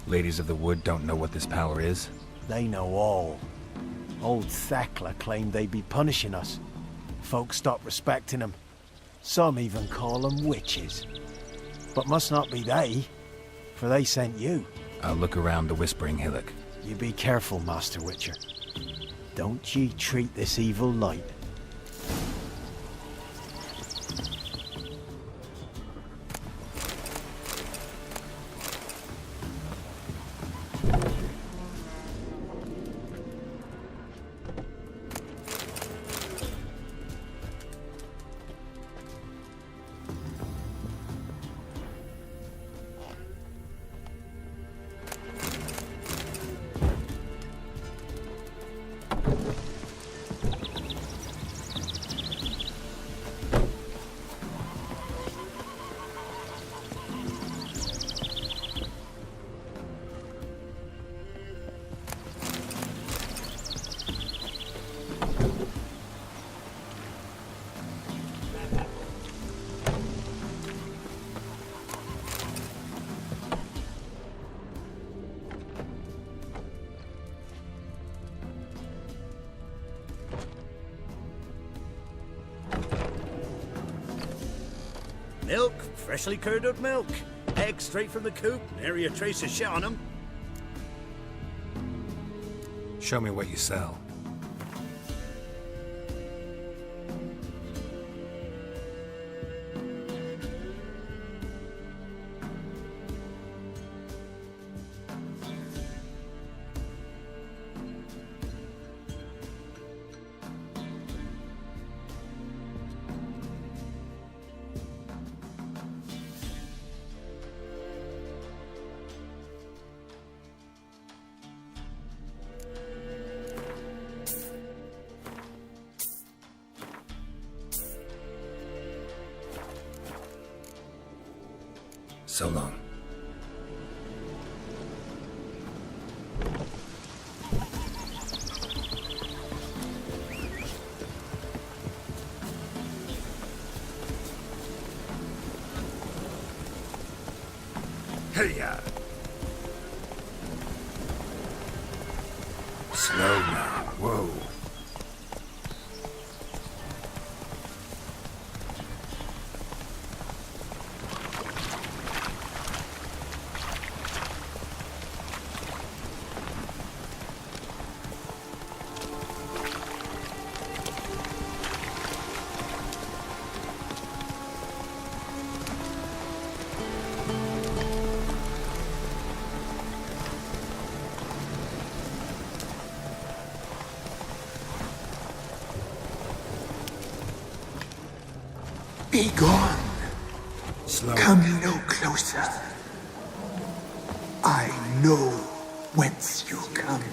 S3: Ladies of the Wood don't know what this power is?
S4: They know all. Old Thekla claimed they'd be punishing us. Folk stopped respecting them. Some even call them witches. But must not be they, for they sent you.
S3: I'll look around the Whispering Hillock.
S4: You be careful, Master Witcher. Don't ye treat this evil light.
S1: Milk, freshly curdled milk. Eggs straight from the coop, nary a trace of shit on them.
S3: Show me what you sell. So long.
S8: Hey-ya! Slow now. Whoa.
S15: Be gone.
S8: Slow.
S15: Come no closer. I know whence you come.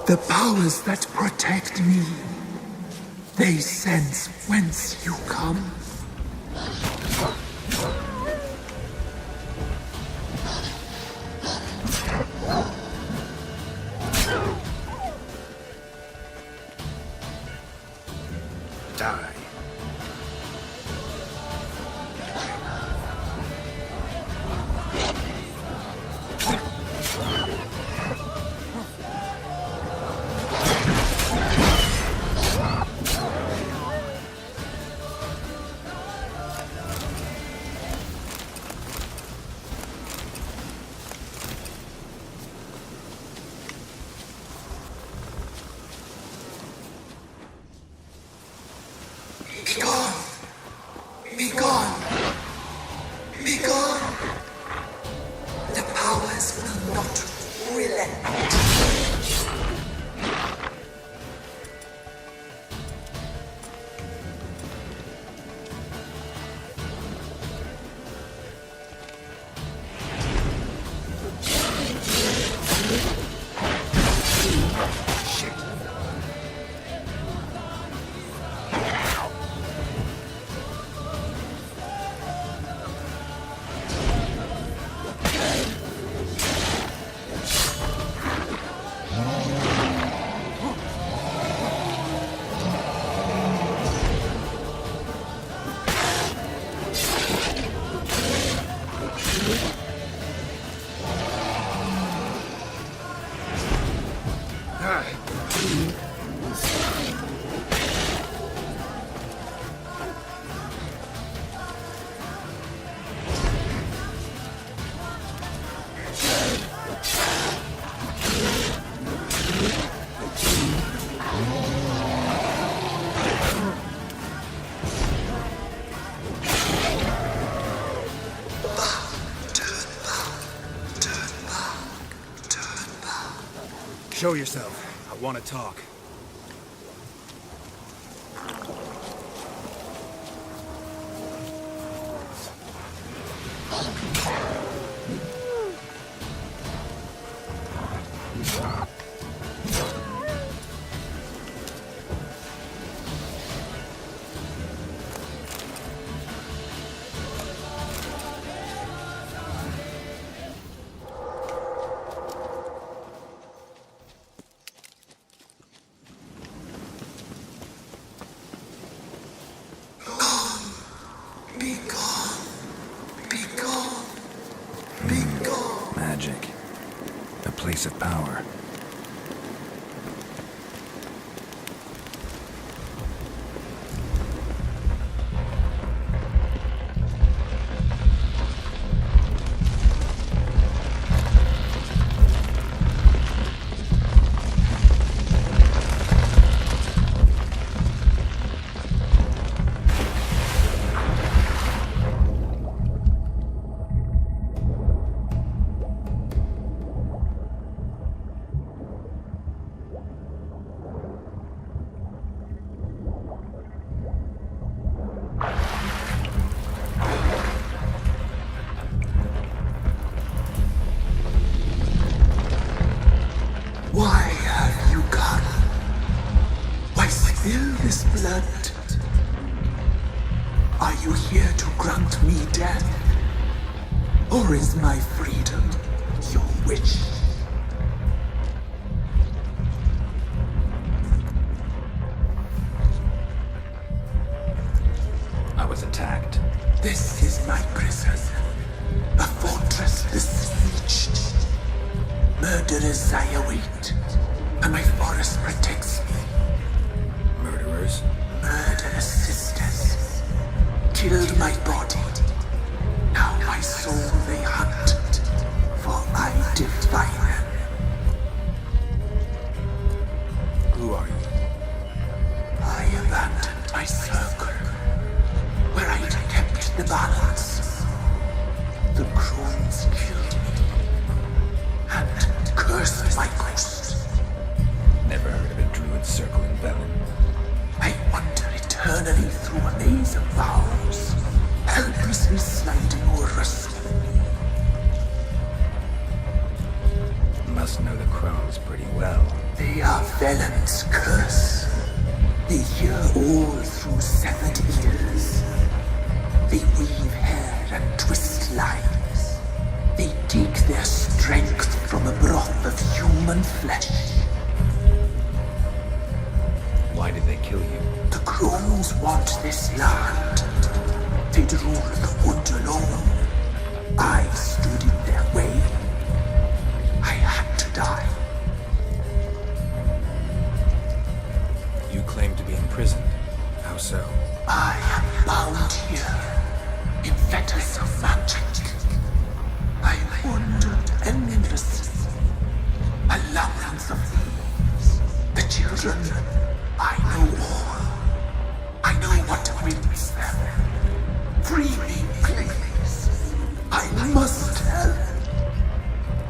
S15: The powers that protect me, they sense whence you come.
S8: Die.
S15: Be gone! Be gone! Be gone! The powers will not relent.
S6: Show yourself. I want to talk.
S15: Be gone! Be gone! Be gone!
S3: Magic. A place of power.
S15: Why have you come? Why spill this blood? Are you here to grant me death? Or is my freedom your wish?
S3: I was attacked.
S15: This is my prison. A fortress besieged. Murderers I await, and my forest protects me.
S3: Murderers?
S15: Murderous sisters killed my body. Now my soul they hunt, for I defy them.
S3: Who are you?
S15: I abandoned my circle, where I'd kept the balance. They are Velen's curse. They hear all through severed ears. They weave hair and twist lives. They take their strength from a broth of human flesh.
S6: Why did they kill you?
S15: The Crows want this land. They'd rule the wood alone. I stood in their way. I had to die.
S6: You claim to be imprisoned. How so?
S15: I am bound here in fetters of magic. I wandered endlessly, a labyrinth of thieves. The children, I know all. I know what awaits them. Free me, please. I must help.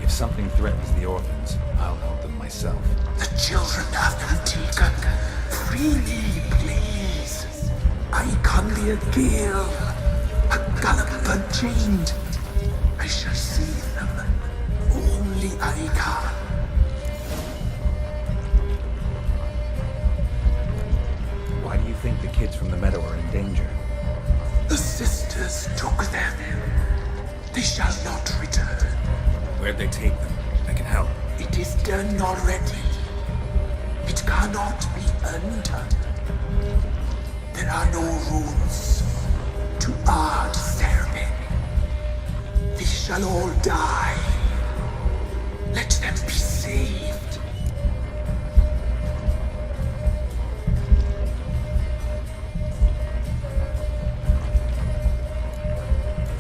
S6: If something threatens the orphans, I'll help them myself.
S15: The children have been taken. Free me, please. I can be a gale, a galloper chained. I shall save them. Only I can.
S6: Why do you think the kids from the meadow are in danger?
S15: The sisters took them. They shall not return.
S6: Where'd they take them? I can help.
S15: It is done already. It cannot be undone. There are no rules to our serving. They shall all die. Let them be saved.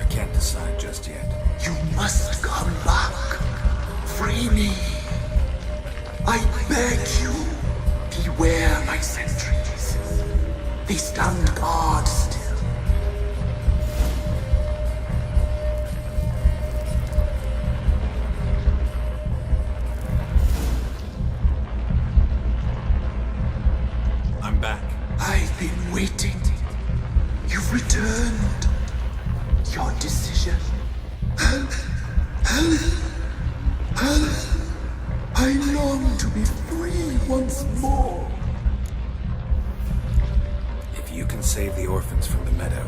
S6: I can't decide just yet.
S15: You must come back. Free me. I beg you. Beware my sentries. They stand guard still.
S6: I'm back.
S15: I've been waiting. You've returned. Your decision. Help! I long to be free once more.
S6: If you can save the orphans from the meadow,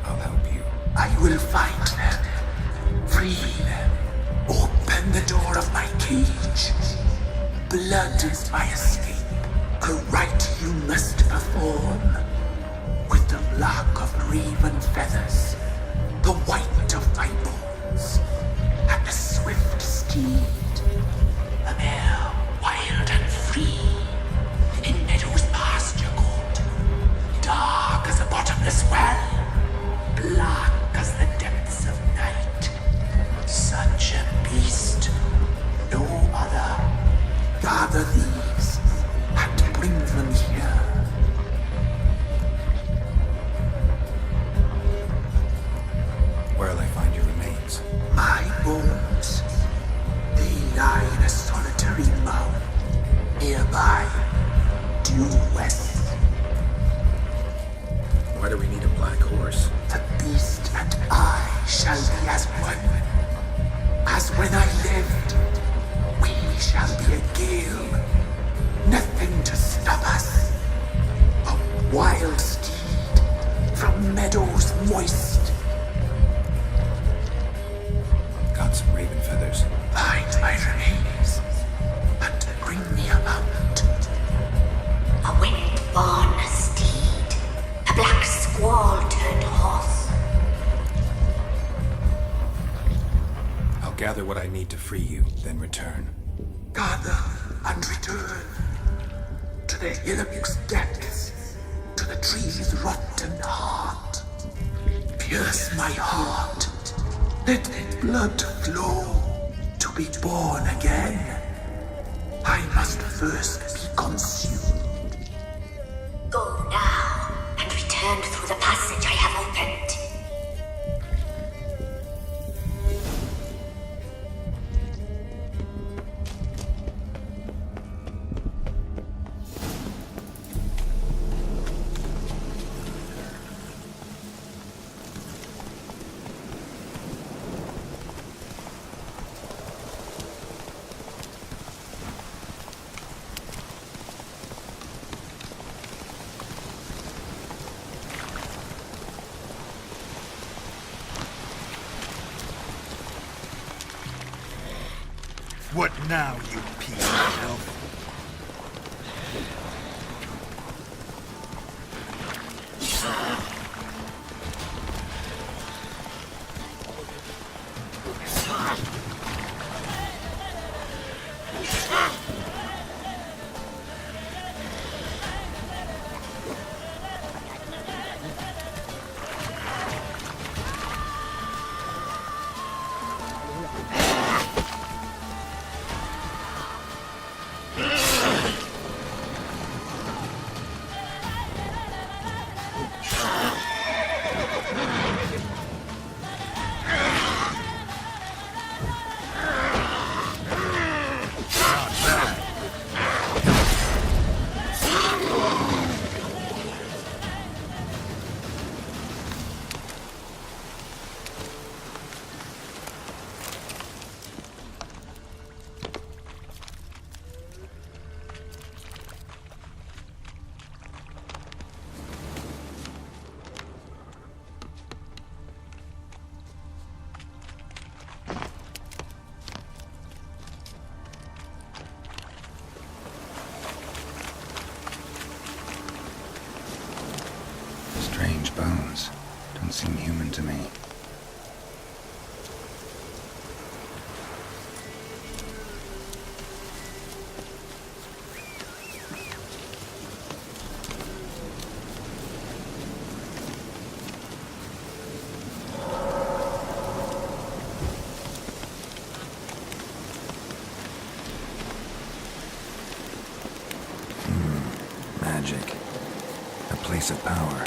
S6: I'll help you.
S15: I will find them. Free them. Open the door of my cage. Blood is my escape. A rite you must perform. With the black of raven feathers, the white of my bones, and a swift steed. A mare, wild and free, in meadows pasture gold, dark as a bottomless well, black as the depths of night. Such a beast, no other. Gather these and bring them here.
S6: Where'll I find your remains?
S15: My bones, they lie in a solitary mound, nearby, due west.
S6: Why do we need a black horse?
S15: The beast and I shall be as one. As when I lived, we shall be a gale. Nothing to stop us. A wild steed from meadows moist.
S6: Got some raven feathers.
S15: Find my remains and bring me a mount.
S9: A wind-born steed, a black squall turned horse.
S6: I'll gather what I need to free you, then return.
S15: Gather and return to the Hillock's depths, to the tree's rotten heart. Pierce my heart. Let blood flow to be born again. I must first be consumed.
S9: Go now and return through the passage I have opened.
S8: What now, you piece of elf?
S3: Strange bones. Don't seem human to me. Magic. A place of power.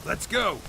S6: Let's go!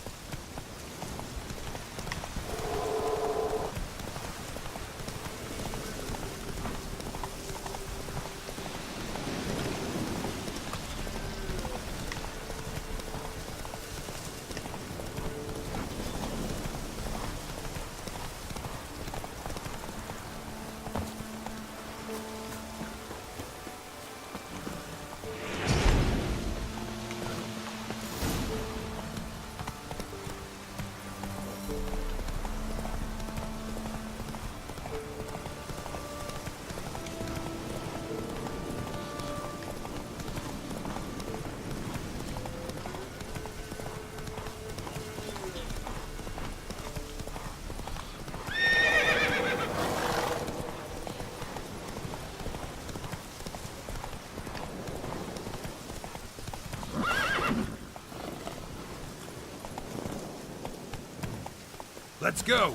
S6: Let's go!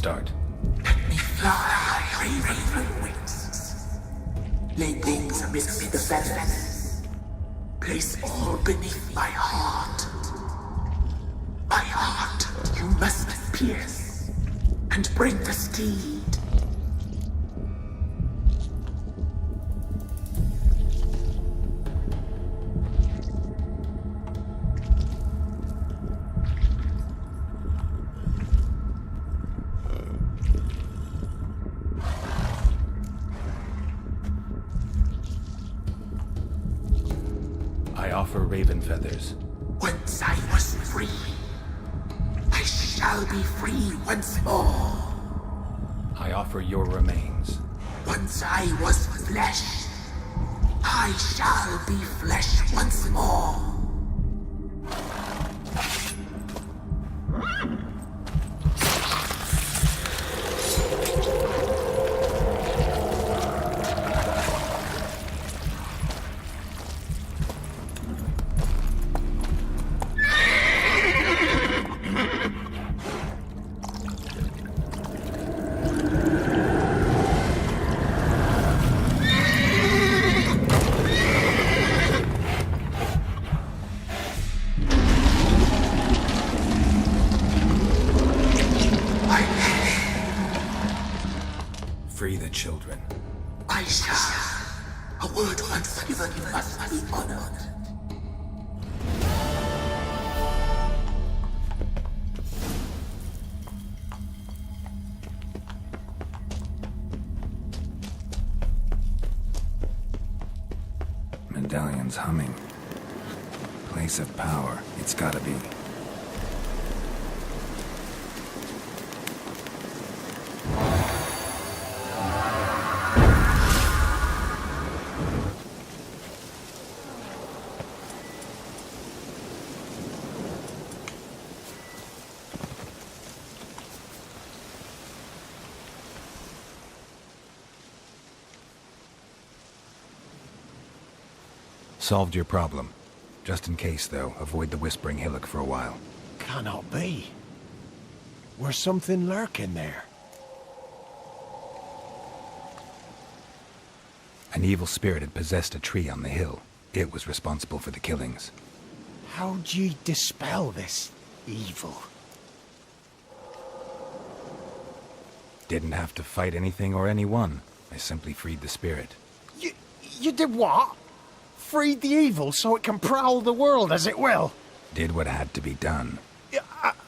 S6: start.
S15: Fly, raven wings. Lay wings amidst the feathers. Place all beneath my heart. My heart you must pierce, and bring the steed.
S6: I offer raven feathers.
S15: Once I was free, I shall be free once more.
S6: I offer your remains.
S15: Once I was flesh, I shall be flesh once more.
S3: Free the children.
S15: I shall. A word once given must be honored.
S3: Medallion's humming. Place of power. It's gotta be.
S6: Solved your problem. Just in case, though, avoid the Whispering Hillock for a while.
S4: Cannot be. Where's something lurking there?
S6: An evil spirit had possessed a tree on the hill. It was responsible for the killings.
S4: How'd ye dispel this evil?
S6: Didn't have to fight anything or anyone. I simply freed the spirit.
S4: You did what? Freed the evil so it can prowl the world as it will?
S6: Did what had to be done.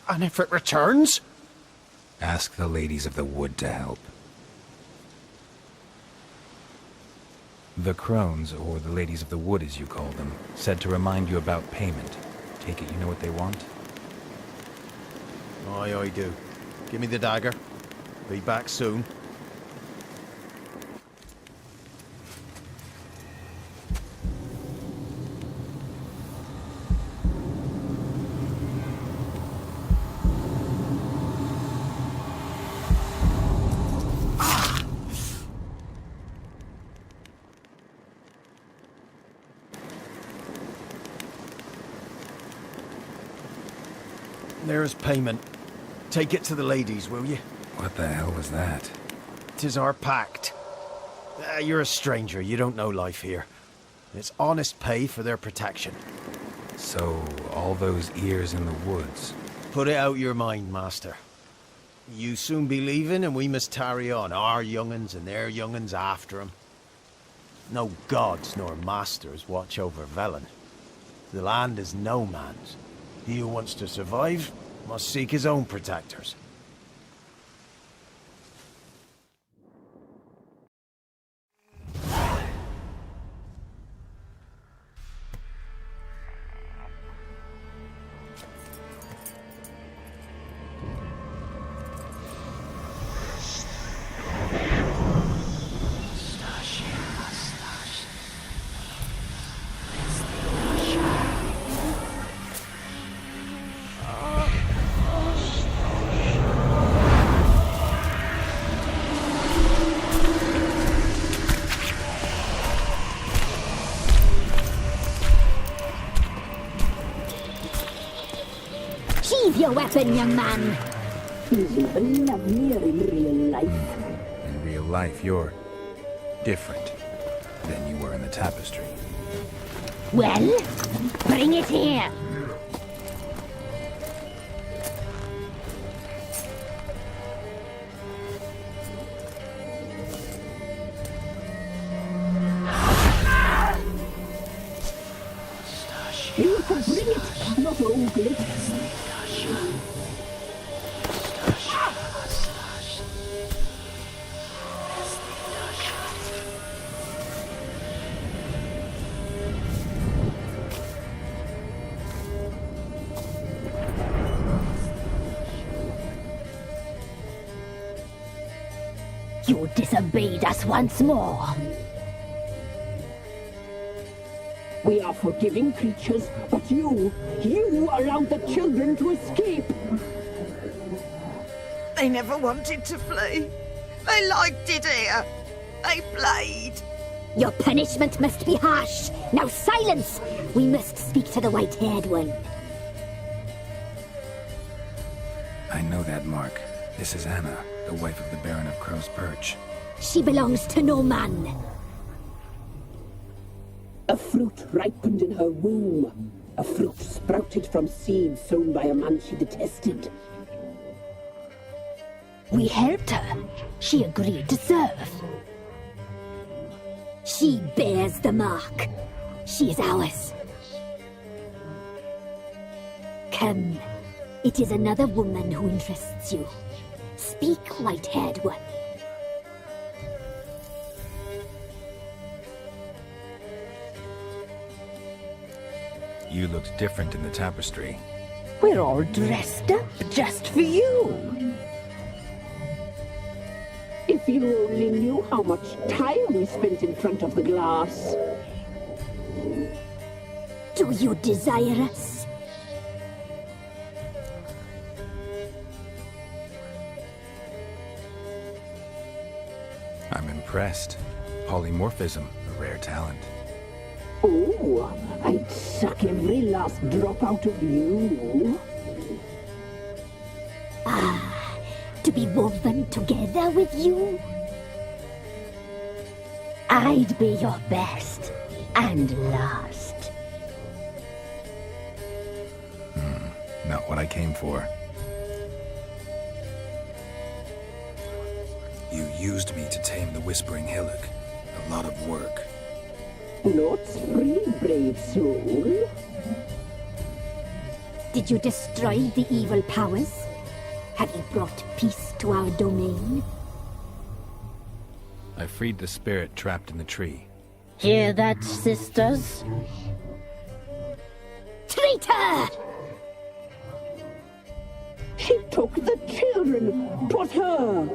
S4: And if it returns?
S6: Ask the ladies of the wood to help. The crones, or the ladies of the wood as you call them, said to remind you about payment. Take it you know what they want?
S4: Aye, I do. Give me the dagger. Be back soon. There's payment. Take it to the ladies, will you?
S6: What the hell was that?
S4: 'Tis our pact. You're a stranger, you don't know life here. It's honest pay for their protection.
S6: So, all those ears in the woods.
S4: Put it out your mind, master. You soon be leaving and we must tarry on, our young'uns and their young'uns after 'em. No gods nor masters watch over Velen. The land is no man's. He who wants to survive must seek his own protectors.
S13: Sheathe your weapon, young man.
S14: He's even lovelier in real life.
S6: In real life, you're different than you were in the tapestry.
S12: Well, bring it here.
S14: You can bring it, not ogle it.
S12: You disobeyed us once more.
S14: We are forgiving creatures, but you allowed the children to escape.
S11: They never wanted to flee. They liked it here. They played.
S10: Your punishment must be harsh. Now silence! We must speak to the white-haired one.
S3: I know that mark. This is Anna, the wife of the Baron of Crow's Perch.
S10: She belongs to no man.
S14: A fruit ripened in her womb. A fruit sprouted from seeds sown by a man she detested.
S12: We helped her. She agreed to serve.
S10: She bears the mark. She is ours. Come. It is another woman who interests you. Speak, white-haired one.
S6: You looked different in the tapestry.
S12: We're all dressed up just for you.
S14: If you only knew how much time we spent in front of the glass.
S10: Do you desire us?
S6: I'm impressed. Polymorphism, a rare talent.
S14: Oh, I'd suck every last drop out of you.
S10: Ah, to be woven together with you?
S12: I'd be your best and last.
S6: Not what I came for.
S3: You used me to tame the Whispering Hillock. A lot of work.
S14: Not free, brave soul.
S10: Did you destroy the evil powers? Have you brought peace to our domain?
S6: I freed the spirit trapped in the tree.
S12: Hear that, sisters?
S10: Traitor!
S14: She took the children. 'Twas her.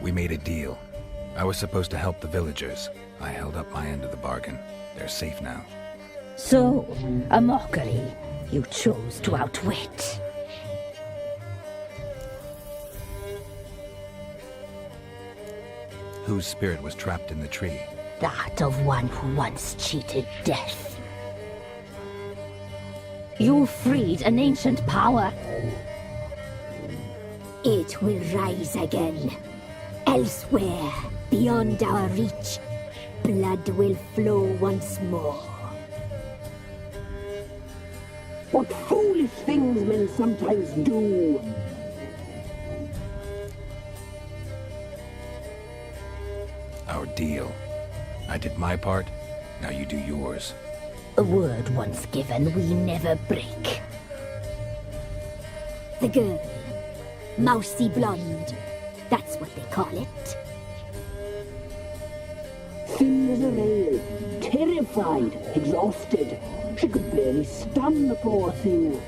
S6: We made a deal. I was supposed to help the villagers. I held up my end of the bargain. They're safe now.
S12: So, a mockery you chose to outwit.
S6: Whose spirit was trapped in the tree?
S12: That of one who once cheated death. You freed an ancient power.
S10: It will rise again. Elsewhere, beyond our reach, blood will flow once more.
S14: What foolish things men sometimes do.
S6: Our deal. I did my part, now you do yours.
S12: A word once given, we never break.
S10: The girl. Mousy blonde. That's what they call it.
S14: Thin as a rail, terrified, exhausted. She could barely stand, the poor thing.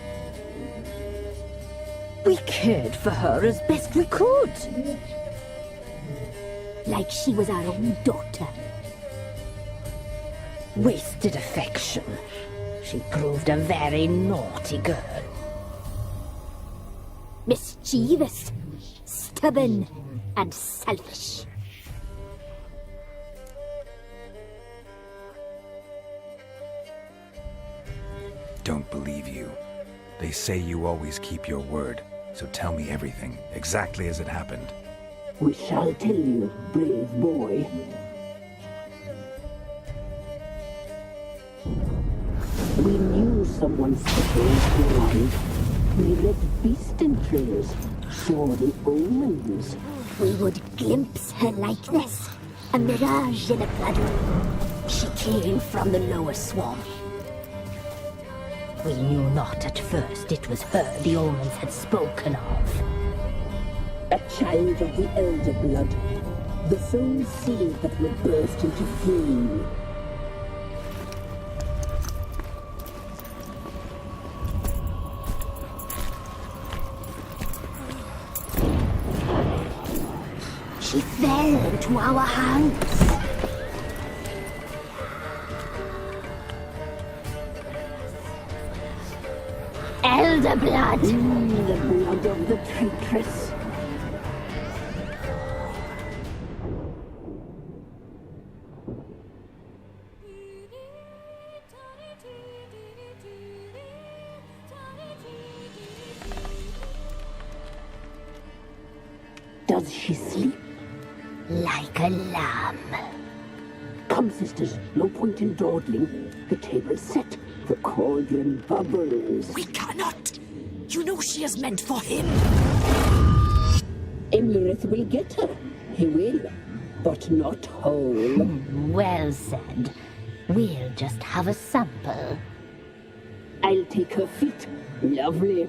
S12: We cared for her as best we could.
S10: Like she was our own daughter.
S12: Wasted affection. She proved a very naughty girl.
S10: Mischievous, stubborn, and selfish.
S6: Don't believe you. They say you always keep your word. So tell me everything, exactly as it happened.
S14: We shall tell you, brave boy. We knew someone special was alive. We read beast entrails, saw the omens.
S10: We would glimpse her like this, a mirage in a blood. She came from the lower swamp.
S12: We knew not at first it was her the omens had spoken of.
S14: A child of the elder blood, the soul seed that will burst into flame.
S10: She fell into our hands.
S12: Elder blood!
S14: The blood of the traitress. Does she sleep?
S12: Like a lamb.
S14: Come, sisters, no point in dawdling. The table's set. The cauldron bubbles.
S16: We cannot! You know she is meant for him!
S14: Imlerith will get her. He will. But not whole.
S12: Well said. We'll just have a sample.
S14: I'll take her feet. Lovely.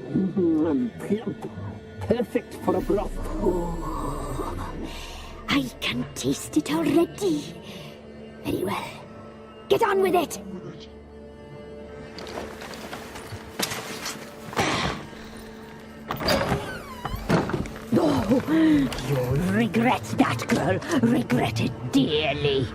S14: Plump. Perfect for a broth.
S10: Oh, I can taste it already. Very well. Get on with it.
S12: Oh, you'll regret that, girl. Regret it dearly.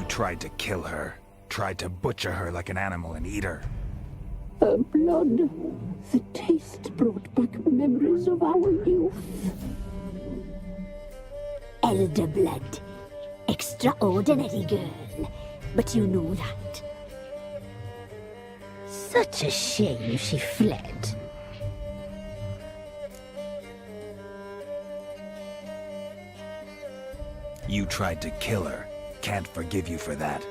S6: Tried to kill her. Tried to butcher her like an animal and eat her.
S14: Her blood. The taste brought back memories of our youth.
S10: Elder blood. Extraordinary girl. But you know that.
S12: Such a shame she fled.
S6: You tried to kill her. Can't forgive you for that.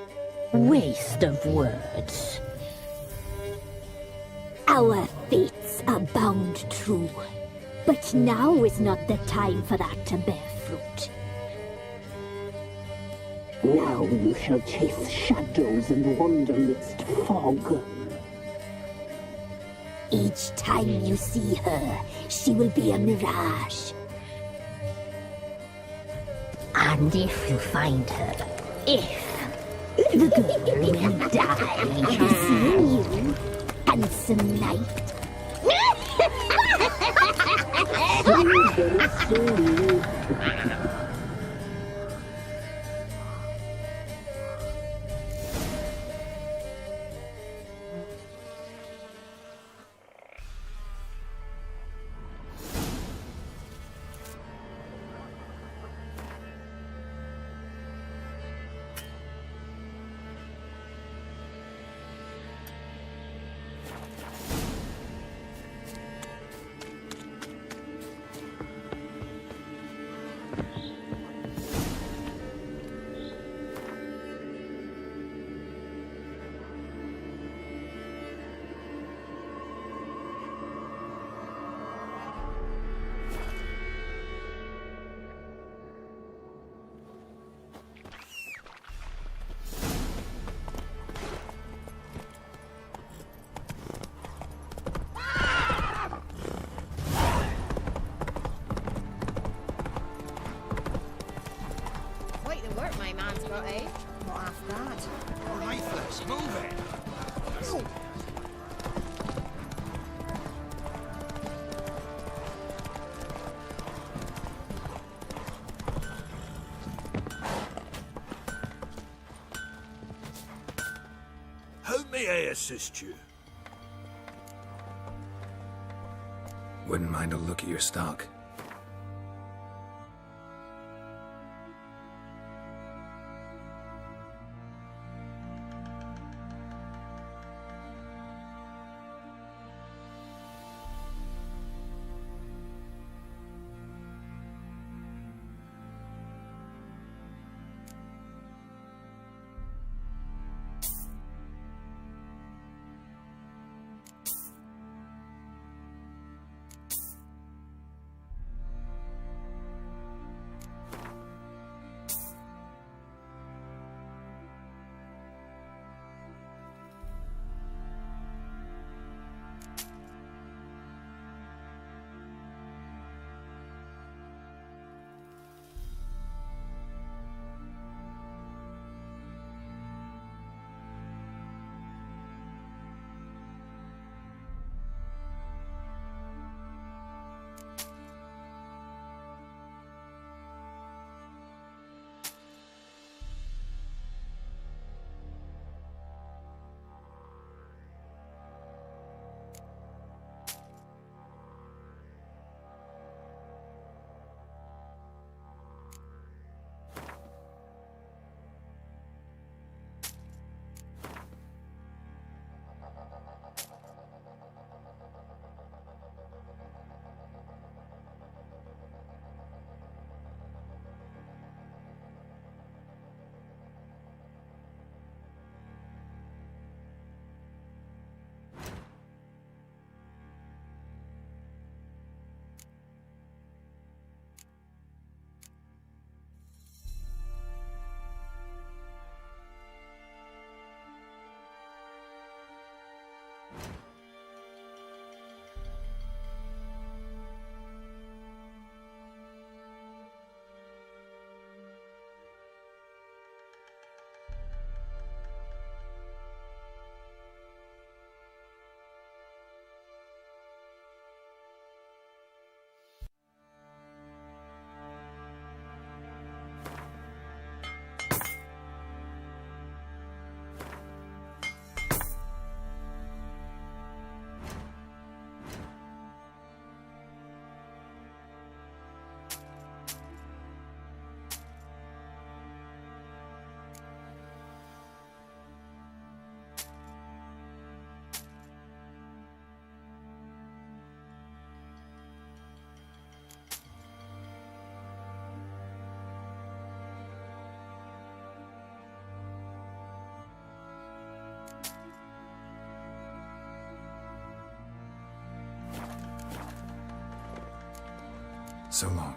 S12: Waste of words.
S10: Our fates are bound true. But now is not the time for that to bear fruit.
S14: Now you shall chase shadows and wander midst fog.
S10: Each time you see her, she will be a mirage.
S12: And if you find her, the girl will die.
S10: Seeing you, handsome knight.
S5: Got eight? Not half bad.
S8: All right, let's move it.
S2: How may I assist you?
S3: Wouldn't mind a look at your stock. So long.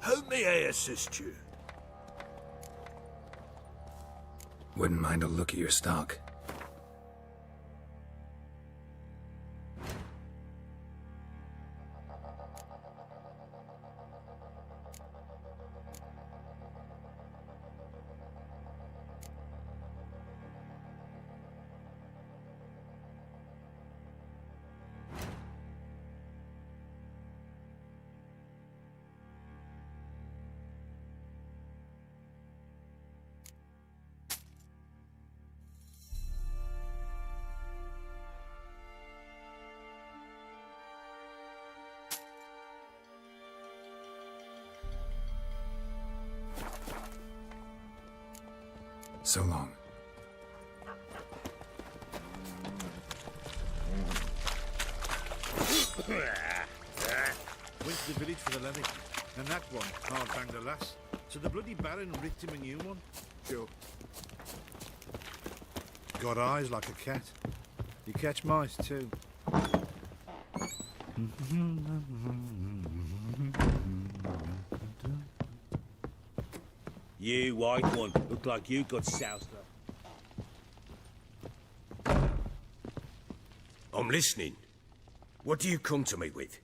S2: How may I assist you?
S3: Wouldn't mind a look at your stock. So long.
S8: Went to the village for the levy, and that one hard banged a lass. So the bloody Baron rigged him a new one. Sure. Got eyes like a cat. You catch mice too.
S1: You white one, look like you got soused up. I'm listening. What do you come to me with?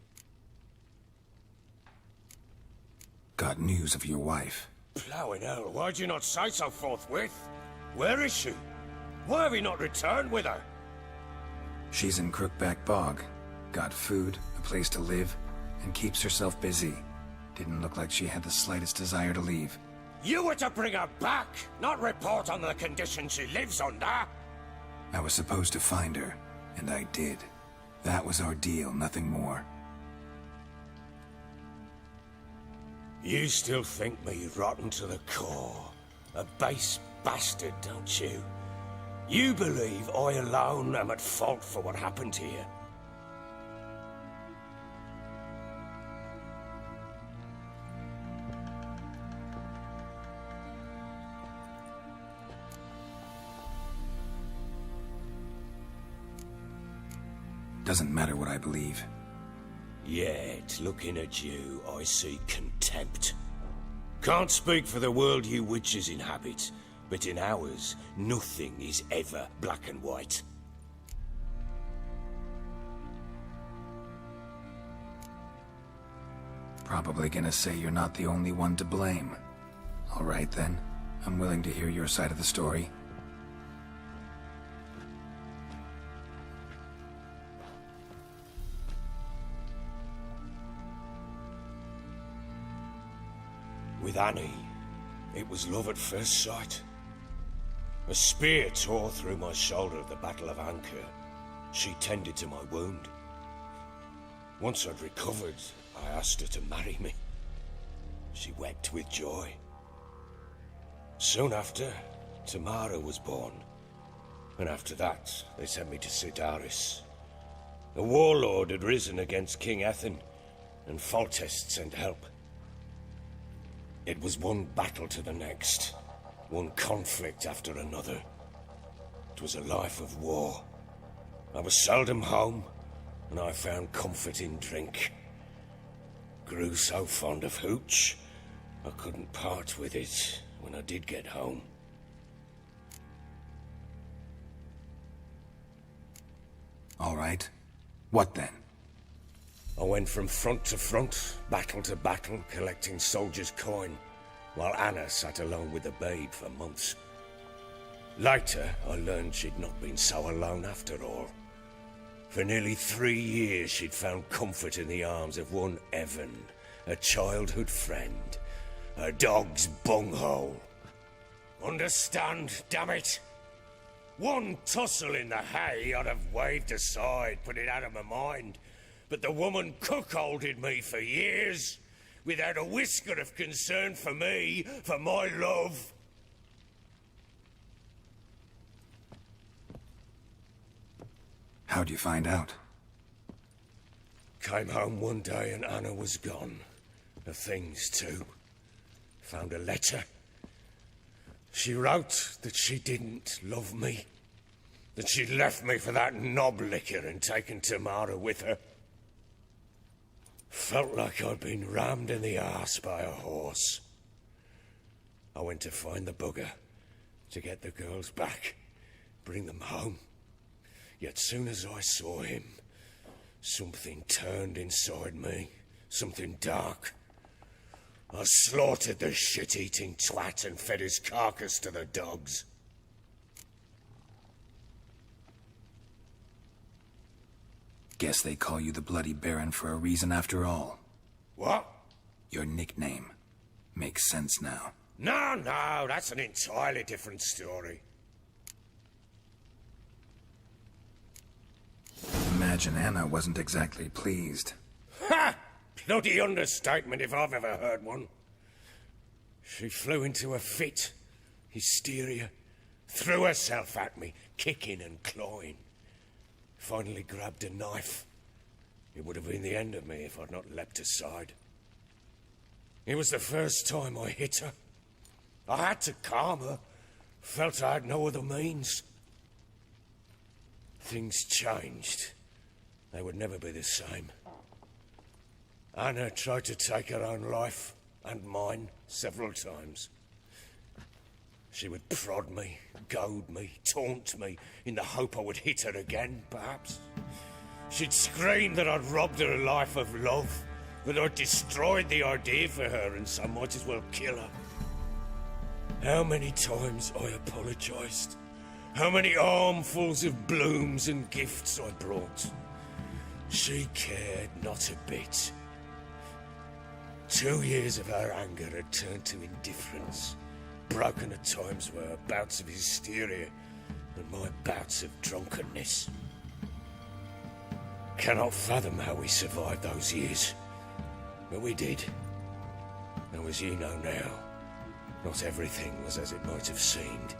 S3: Got news of your wife.
S17: Plowing hell, why'd you not say so forthwith? Where is she? Why have you not returned with her?
S3: She's in Crookback Bog. Got food, a place to live, and keeps herself busy. Didn't look like she had the slightest desire to leave.
S17: You were to bring her back, not report on the conditions she lives under.
S3: I was supposed to find her, and I did. That was our deal, nothing more.
S17: You still think me rotten to the core. A base bastard, don't you? You believe I alone am at fault for what happened here.
S3: Doesn't matter what I believe.
S17: Yet, looking at you, I see contempt. Can't speak for the world you witches inhabit, but in ours, nothing is ever black and white.
S3: Probably gonna say you're not the only one to blame. All right then, I'm willing to hear your side of the story.
S17: With Annie, it was love at first sight. A spear tore through my shoulder at the Battle of Anchor. She tended to my wound. Once I'd recovered, I asked her to marry me. She wept with joy. Soon after, Tamara was born. And after that, they sent me to Sidaris. A warlord had risen against King Ethan, and Foltest sent help. It was one battle to the next, one conflict after another. It was a life of war. I was seldom home, and I found comfort in drink. Grew so fond of hooch, I couldn't part with it when I did get home.
S3: All right. What then?
S17: I went from front to front, battle to battle, collecting soldiers' coin, while Anna sat alone with the babe for months. Later, I learned she'd not been so alone after all. For nearly 3 years, she'd found comfort in the arms of one Evan, a childhood friend, a dog's bunghole. Understand, damn it? One tussle in the hay I'd have waved aside, put it out of my mind. But the woman cuckolded me for years, without a whisker of concern for me, for my love.
S3: How'd you find out?
S17: Came home one day and Anna was gone. Her things too. Found a letter. She wrote that she didn't love me. That she'd left me for that knob licker and taken Tamara with her. Felt like I'd been rammed in the arse by a horse. I went to find the bugger, to get the girls back, bring them home. Yet soon as I saw him, something turned inside me, something dark. I slaughtered the shit-eating twat and fed his carcass to the dogs.
S3: Guess they call you the Bloody Baron for a reason after all.
S17: What?
S3: Your nickname. Makes sense now.
S17: No, that's an entirely different story.
S3: Imagine Anna wasn't exactly pleased.
S17: Ha! Bloody understatement if I've ever heard one. She flew into a fit. Hysteria. threw herself at me, kicking and clawing. Finally grabbed a knife. It would have been the end of me if I'd not leapt aside. It was the first time I hit her. I had to calm her. Felt I had no other means. Things changed. They would never be the same. Anna tried to take her own life, and mine, several times. She would prod me, goad me, taunt me, in the hope I would hit her again, perhaps. She'd scream that I'd robbed her life of love, that I'd destroyed the idea for her, and so might as well kill her. How many times I apologized. How many armfuls of blooms and gifts I brought. She cared not a bit. 2 years of her anger had turned to indifference, broken at times were her bouts of hysteria and my bouts of drunkenness. Cannot fathom how we survived those years, but we did. And as you know now, not everything was as it might have seemed.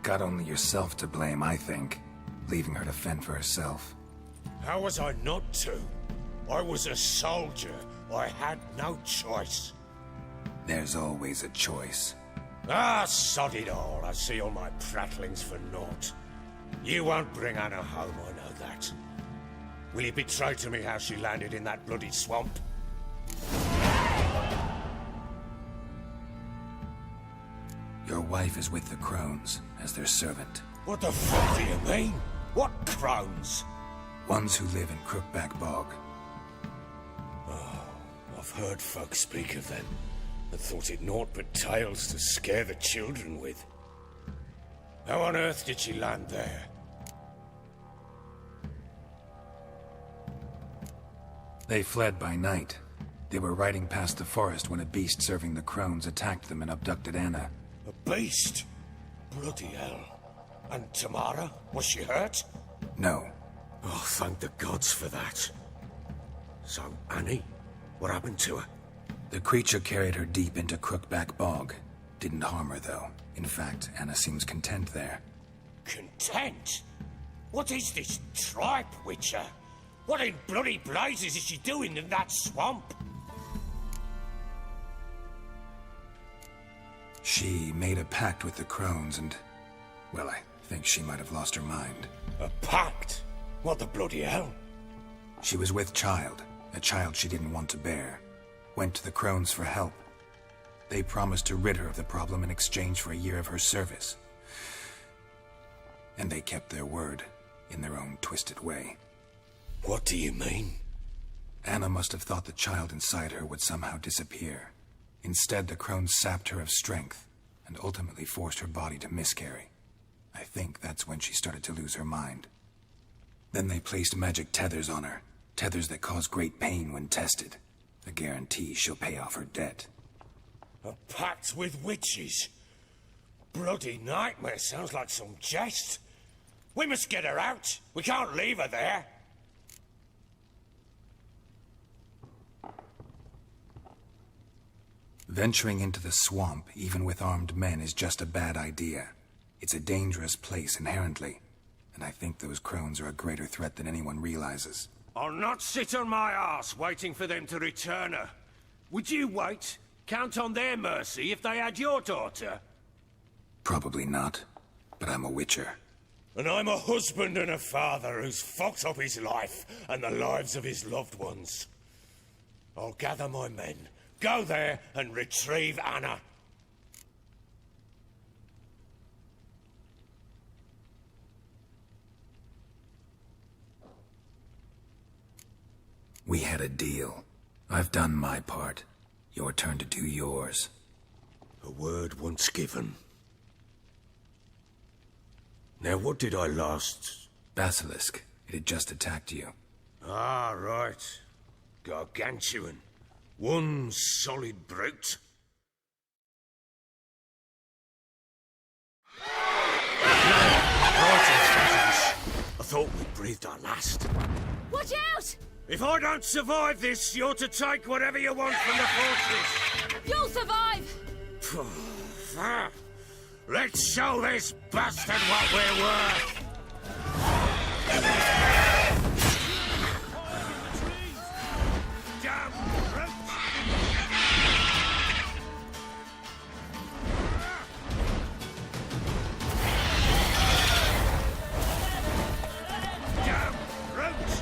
S3: Got only yourself to blame, I think. Leaving her to fend for herself.
S17: How was I not to? I was a soldier. I had no choice.
S3: There's always a choice.
S17: Ah, sod it all. I see all my prattlings for naught. You won't bring Anna home, I know that. Will you betray to me how she landed in that bloody swamp?
S3: Your wife is with the Crones, as their servant.
S17: What the fuck do you mean? What Crones?
S3: Ones who live in Crookback Bog.
S17: Oh, I've heard folk speak of them, and thought it naught but tales to scare the children with. How on earth did she land there?
S3: They fled by night. They were riding past the forest when a beast serving the Crones attacked them and abducted Anna.
S17: A beast? Bloody hell. And Tamara? Was she hurt?
S3: No.
S17: Oh, thank the gods for that. So, Annie? What happened to her?
S3: The creature carried her deep into Crookback Bog. Didn't harm her, though. In fact, Anna seems content there.
S17: Content? What is this tripe, Witcher? What in bloody blazes is she doing in that swamp?
S3: She made a pact with the Crones and... well, I think she might have lost her mind.
S17: A pact? What the bloody hell?
S3: She was with child, a child she didn't want to bear. Went to the Crones for help. They promised to rid her of the problem in exchange for a year of her service. And they kept their word, in their own twisted way.
S17: What do you mean?
S3: Anna must have thought the child inside her would somehow disappear. Instead, the Crones sapped her of strength, and ultimately forced her body to miscarry. I think that's when she started to lose her mind. Then they placed magic tethers on her, tethers that cause great pain when tested. A guarantee she'll pay off her debt.
S17: A pact with witches? Bloody nightmare, sounds like some jest. We must get her out. We can't leave her there.
S3: Venturing into the swamp, even with armed men, is just a bad idea. It's a dangerous place inherently, and I think those Crones are a greater threat than anyone realizes.
S17: I'll not sit on my arse waiting for them to return her. Would you wait? Count on their mercy if they had your daughter?
S3: Probably not, but I'm a witcher.
S17: And I'm a husband and a father who's fucked up his life and the lives of his loved ones. I'll gather my men, go there and retrieve Anna.
S3: We had a deal. I've done my part. Your turn to do yours.
S17: A word once given. Now, what did I last...
S3: Basilisk. It had just attacked you.
S17: Ah, right. Gargantuan. One solid brute. thought we breathed our last.
S7: Watch out!
S17: If I don't survive this, you're to take whatever you want from the fortress.
S7: You'll survive!
S17: Let's show this bastard what we're worth. Damn brutes! Damn brutes!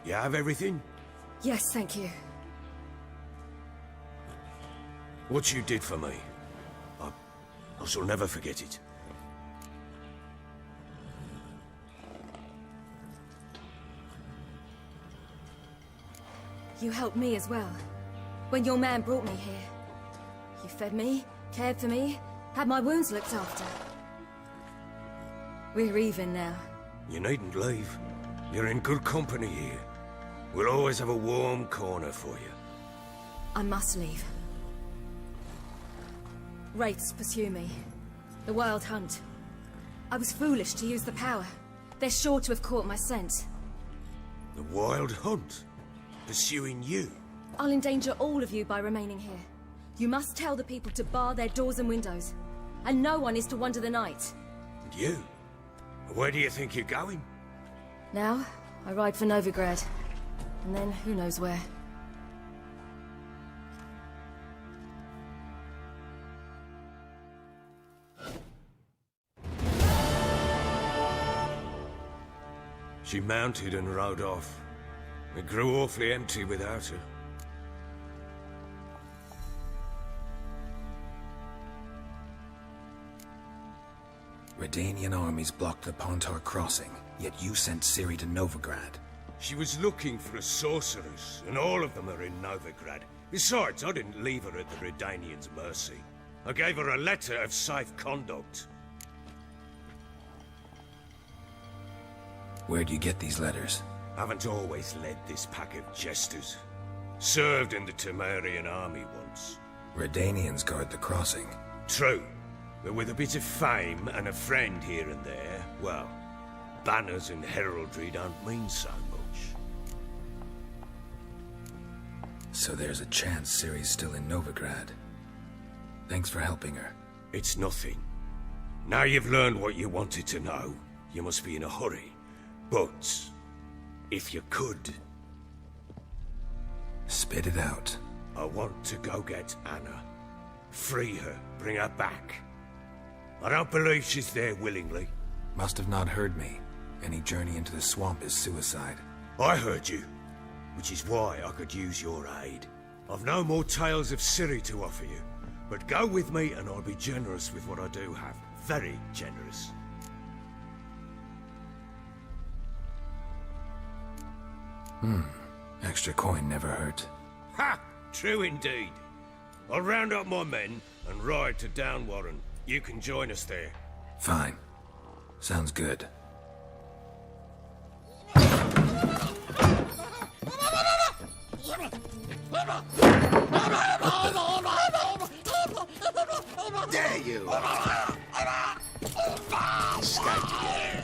S17: You have everything?
S5: Yes, thank you.
S17: What you did for me, I shall never forget it.
S5: You helped me as well. When your man brought me here. You fed me, cared for me, had my wounds looked after. We're even now.
S17: You needn't leave. You're in good company here. We'll always have a warm corner for you.
S5: I must leave. Wraiths pursue me. The Wild Hunt. I was foolish to use the power. They're sure to have caught my scent.
S17: The Wild Hunt? Pursuing you?
S5: I'll endanger all of you by remaining here. You must tell the people to bar their doors and windows. And no one is to wander the night.
S17: And you? Where do you think you're going?
S5: Now, I ride for Novigrad. And then who knows where.
S17: She mounted and rode off. It grew awfully empty without her.
S3: Redanian armies blocked the Pontar crossing, yet you sent Ciri to Novigrad.
S17: She was looking for a sorceress, and all of them are in Novigrad. Besides, I didn't leave her at the Redanians' mercy. I gave her a letter of safe conduct.
S3: Where'd you get these letters?
S17: Haven't always led this pack of jesters. Served in the Temerian army once.
S3: Redanians guard the crossing.
S17: True. But with a bit of fame and a friend here and there, well, banners and heraldry don't mean so much.
S3: So there's a chance Ciri's still in Novigrad. Thanks for helping her.
S17: It's nothing. Now you've learned what you wanted to know, you must be in a hurry. But, if you could...
S3: Spit it out.
S17: I want to go get Anna. Free her, bring her back. I don't believe she's there willingly.
S3: Must have not heard me. Any journey into the swamp is suicide.
S17: I heard you, which is why I could use your aid. I've no more tales of Ciri to offer you, but go with me and I'll be generous with what I do have. Very generous.
S3: Extra coin never hurt.
S17: Ha! True indeed. I'll round up my men and ride to Downwarren. You can join us there.
S3: Fine. Sounds good.
S15: There you are. Escaped again.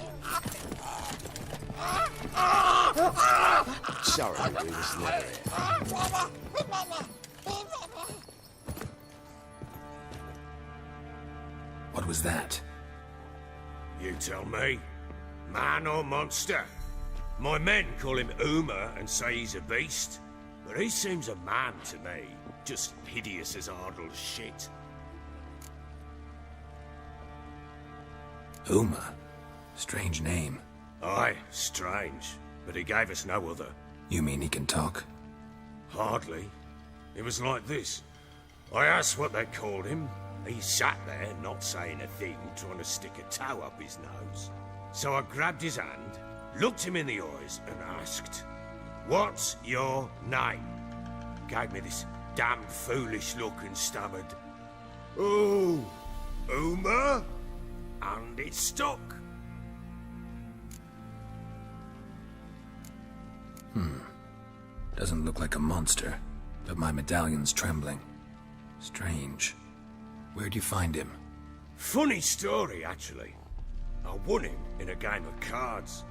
S15: Sorry, we was never here.
S3: What was that?
S17: You tell me. Man or monster? My men call him Uma and say he's a beast, but he seems a man to me. Just hideous as Ardle's shit.
S3: Uma? Strange name.
S17: Aye, strange. But he gave us no other.
S3: You mean he can talk?
S17: Hardly. It was like this. I asked what they called him. He sat there, not saying a thing, trying to stick a toe up his nose. So I grabbed his hand, looked him in the eyes, and asked, "What's your name?" Gave me this damn foolish look and stammered, "Oh, Uma?" And it stuck.
S3: Doesn't look like a monster, but my medallion's trembling. Strange. Where'd you find him?
S17: Funny story, actually. I won him in a game of cards.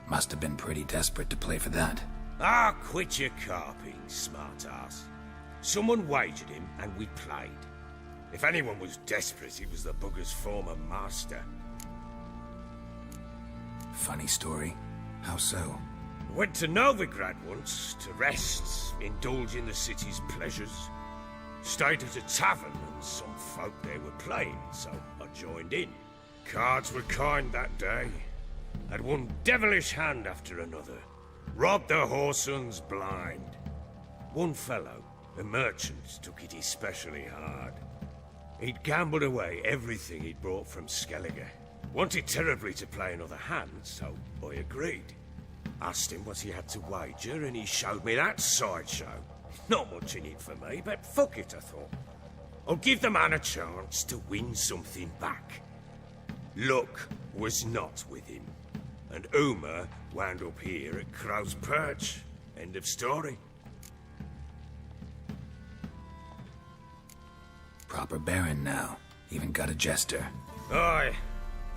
S3: Must have been pretty desperate to play for that.
S17: Ah, quit your carping, smart-ass. Someone wagered him, and we played. If anyone was desperate, it was the bugger's former master.
S3: Funny story. How so?
S17: Went to Novigrad once, to rest, indulge in the city's pleasures. Stayed at a tavern, and some folk there were playing, so I joined in. Cards were kind that day. Had one devilish hand after another. Robbed the whoresons blind. One fellow, a merchant, took it especially hard. He'd gambled away everything he'd brought from Skellige. Wanted terribly to play another hand, so I agreed. Asked him what he had to wager, and he showed me that sideshow. Not much in it for me, but fuck it, I thought. I'll give the man a chance to win something back. Luck was not with him, and Uma wound up here at Crow's Perch. End of story.
S3: Proper baron now. Even got a jester.
S17: Aye,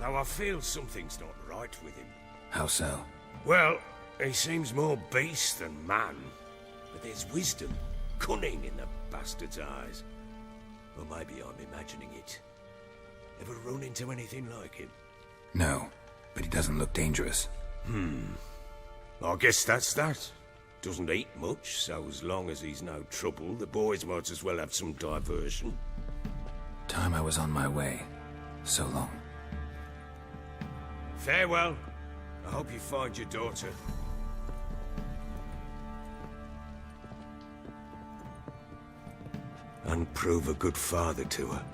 S17: though I feel something's not right with him.
S3: How so?
S17: Well, he seems more beast than man, but there's wisdom, cunning in the bastard's eyes. Or maybe I'm imagining it. Ever run into anything like him?
S3: No, but he doesn't look dangerous.
S17: I guess that's that. Doesn't eat much, so as long as he's no trouble, the boys might as well have some diversion.
S3: Time I was on my way. So long.
S17: Farewell. I hope you find your daughter. And prove a good father to her.